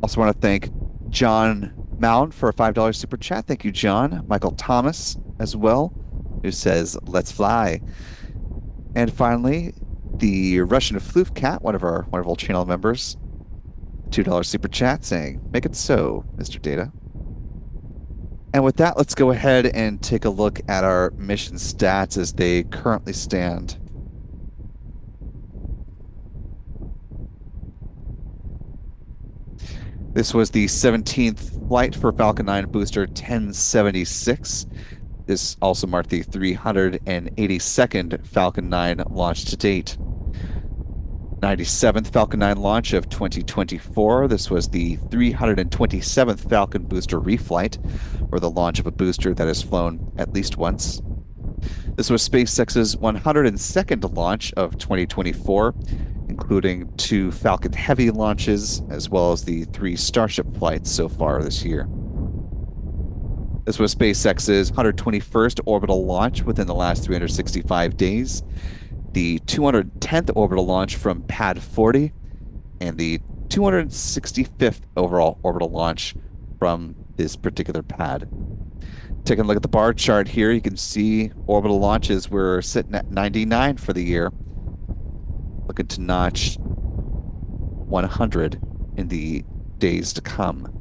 Also want to thank John Mound for a $5 super chat. Thank you, John. Michael Thomas as well, who says, let's fly. And finally, the Russian Floof Cat, one of our wonderful channel members, $2 super chat saying, make it so, Mr. Data. And with that, let's go ahead and take a look at our mission stats as they currently stand. This was the 17th flight for Falcon 9 booster 1076. This also marked the 382nd Falcon 9 launch to date. 97th Falcon 9 launch of 2024. This was the 327th Falcon booster reflight, or the launch of a booster that has flown at least once. This was SpaceX's 102nd launch of 2024, including 2 Falcon Heavy launches, as well as the 3 Starship flights so far this year. This was SpaceX's 121st orbital launch within the last 365 days, the 210th orbital launch from Pad 40, and the 265th overall orbital launch from this particular pad. Taking a look at the bar chart here, you can see orbital launches were sitting at 99 for the year, looking to notch 100 in the days to come.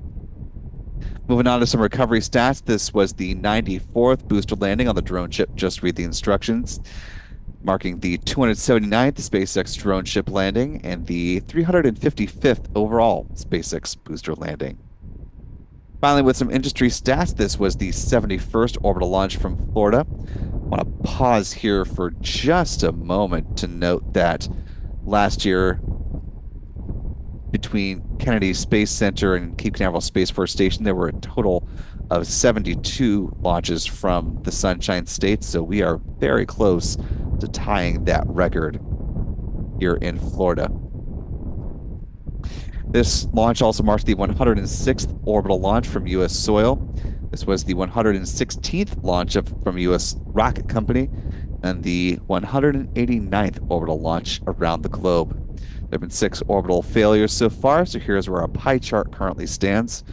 Moving on to some recovery stats, this was the 94th booster landing on the drone ship. Just read the instructions. Marking the 279th SpaceX drone ship landing and the 355th overall SpaceX booster landing. Finally, with some industry stats, this was the 71st orbital launch from Florida. I want to pause here for just a moment to note that last year, between Kennedy Space Center and Cape Canaveral Space Force Station, there were a total of 72 launches from the Sunshine State, so we are very close to tying that record here in Florida. This launch also marks the 106th orbital launch from U.S. soil. This was the 116th launch from U.S. rocket company and the 189th orbital launch around the globe. There have been 6 orbital failures so far, so here's where our pie chart currently stands.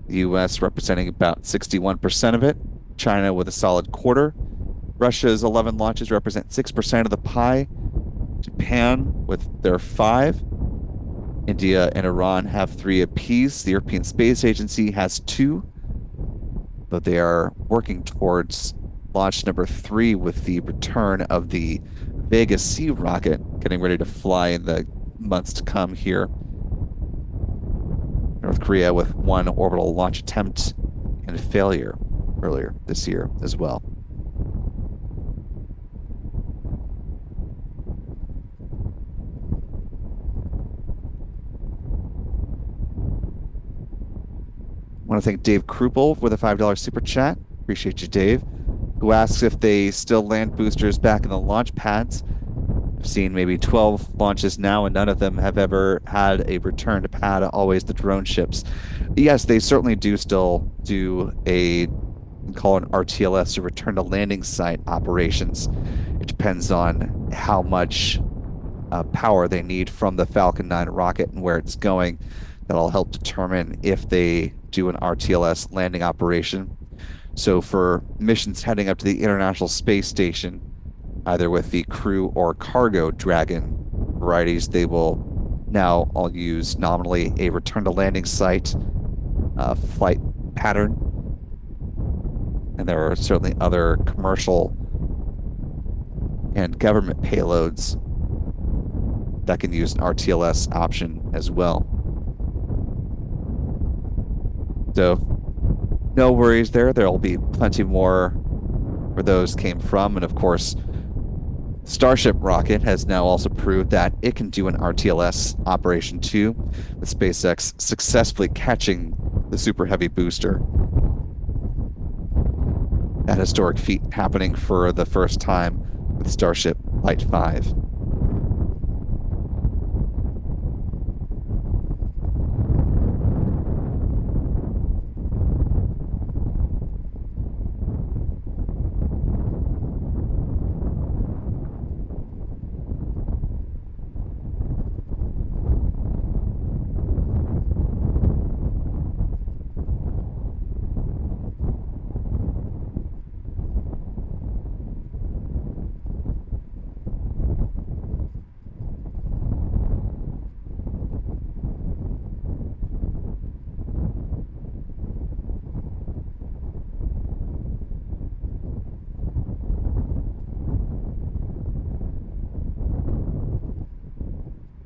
The U.S. representing about 61% of it, China with a solid quarter. Russia's 11 launches represent 6% of the pie. Japan with their 5. India and Iran have 3 apiece. The European Space Agency has 2, but they are working towards launch number 3 with the return of the Vega C rocket, getting ready to fly in the months to come here. North Korea with 1 orbital launch attempt and failure earlier this year as well. I want to thank Dave Krupel with a $5 super chat. Appreciate you, Dave. Who asks if they still land boosters back in the launch pads. I've seen maybe 12 launches now, and none of them have ever had a return to pad, always the drone ships. Yes, they certainly do still do a, call it an RTLS, or return to landing site operations. It depends on how much power they need from the Falcon 9 rocket and where it's going. That'll help determine if they do an RTLS landing operation. So for missions heading up to the International Space Station, either with the Crew or Cargo Dragon varieties, they will now all use nominally a return to landing site flight pattern. And there are certainly other commercial and government payloads that can use an RTLS option as well. So no worries there. There'll be plenty more where those came from. And of course, Starship rocket has now also proved that it can do an RTLS operation too, with SpaceX successfully catching the Super Heavy booster. That historic feat happening for the first time with Starship Flight 5.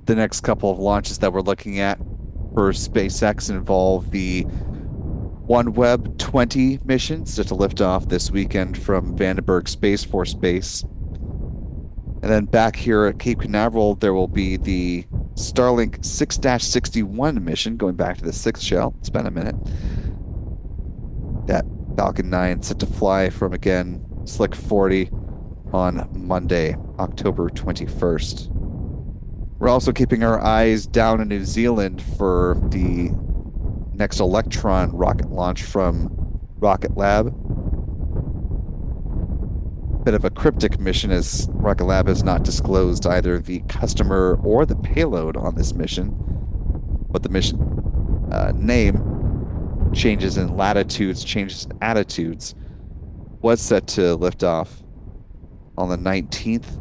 The next couple of launches that we're looking at for SpaceX involve the OneWeb 20 mission set to lift off this weekend from Vandenberg Space Force Base. And then back here at Cape Canaveral, there will be the Starlink 6-61 mission, going back to the sixth shell. It's been a minute. That Falcon 9 set to fly from, again, Slick 40 on Monday, October 21st. We're also keeping our eyes down in New Zealand for the next Electron rocket launch from Rocket Lab. Bit of a cryptic mission, as Rocket Lab has not disclosed either the customer or the payload on this mission, but the mission name changes in latitudes, changes in attitudes, was set to lift off on the 19th.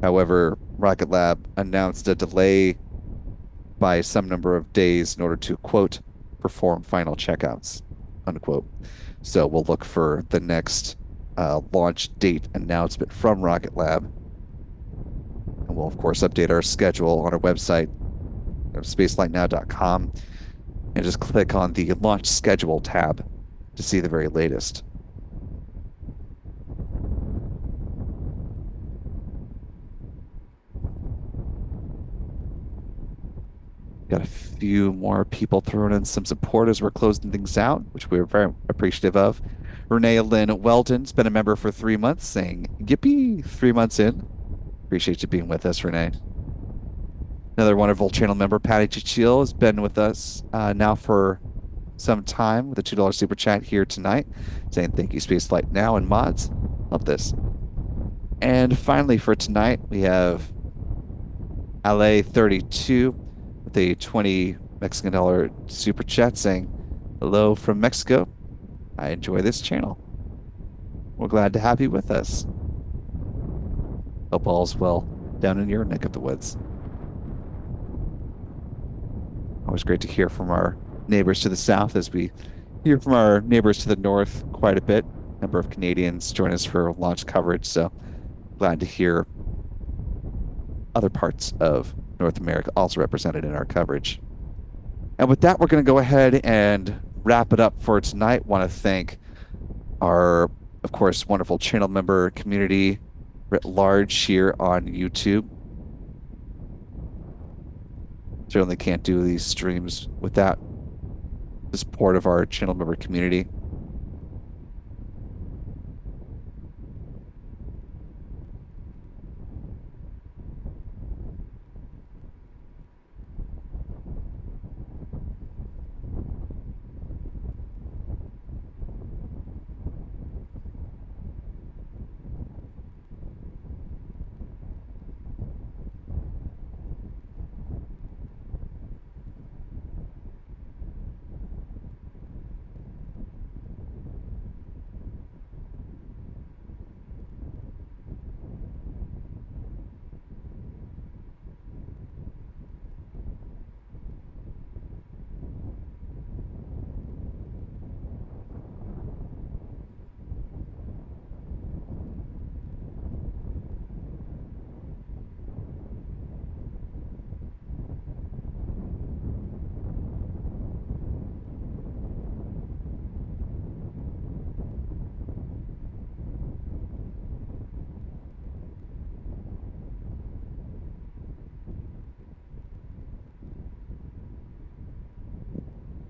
However, Rocket Lab announced a delay by some number of days in order to, quote, perform final checkouts, unquote. So we'll look for the next launch date announcement from Rocket Lab. And we'll, of course, update our schedule on our website, spacelightnow.com, and just click on the launch schedule tab to see the very latest. Got a few more people throwing in some support as we're closing things out, which we're very appreciative of. Renee Lynn Weldon's been a member for 3 months, saying, yippee, 3 months in. Appreciate you being with us, Renee. Another wonderful channel member, Patty Chichil, has been with us now for some time with a $2 super chat here tonight, saying thank you, Spaceflight Now and mods. Love this. And finally for tonight, we have LA32 with a 20 Mexican dollar super chat saying, hello from Mexico. I enjoy this channel. We're glad to have you with us. Hope all's well down in your neck of the woods. Always great to hear from our neighbors to the south, as we hear from our neighbors to the north quite a bit. A number of Canadians join us for launch coverage, so glad to hear other parts of North America also represented in our coverage. And with that, we're going to go ahead and wrap it up for tonight. Want to thank our, of course, wonderful channel member community writ large here on YouTube. Certainly can't do these streams without the support of our channel member community.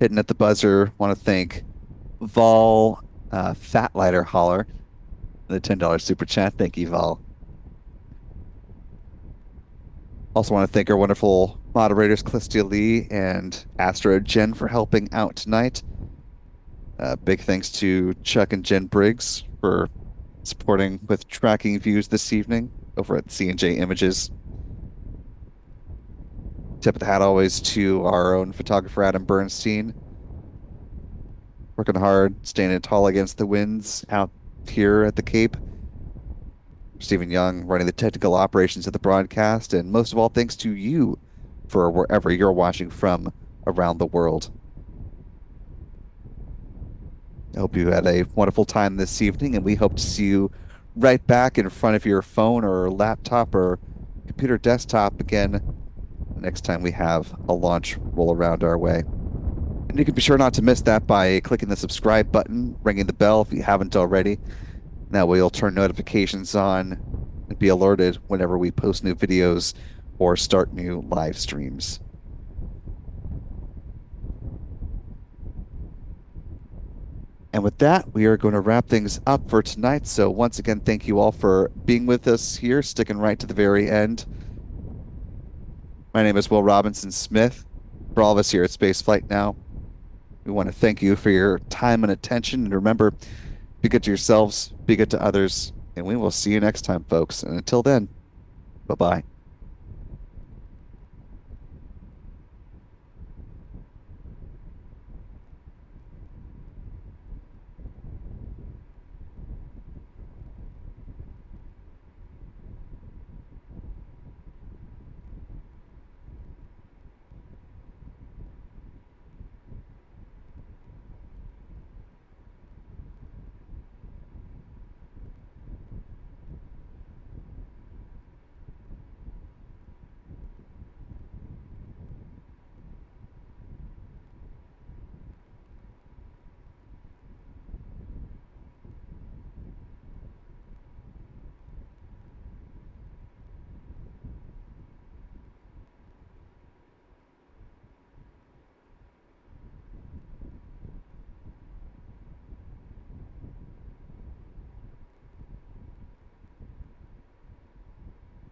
Hitting at the buzzer, want to thank Vol Fat Lighter Holler, the $10 super chat. Thank you, Vol. Also want to thank our wonderful moderators, Callistia Lee and Astro Jen, for helping out tonight. Big thanks to Chuck and Jen Briggs for supporting with tracking views this evening over at C&J Images. Tip of the hat always to our own photographer, Adam Bernstein. Working hard, standing tall against the winds out here at the Cape. Stephen Young running the technical operations of the broadcast, and most of all, thanks to you for wherever you're watching from around the world. I hope you had a wonderful time this evening, and we hope to see you right back in front of your phone or laptop or computer desktop again the next time we have a launch roll around our way. And you can be sure not to miss that by clicking the subscribe button, ringing the bell if you haven't already. That way you'll turn notifications on and be alerted whenever we post new videos or start new live streams. And with that, we are going to wrap things up for tonight. So once again, thank you all for being with us here, sticking right to the very end. My name is Will Robinson Smith. For all of us here at Spaceflight Now, we want to thank you for your time and attention. And remember, be good to yourselves, be good to others, and we will see you next time, folks. And until then, bye-bye.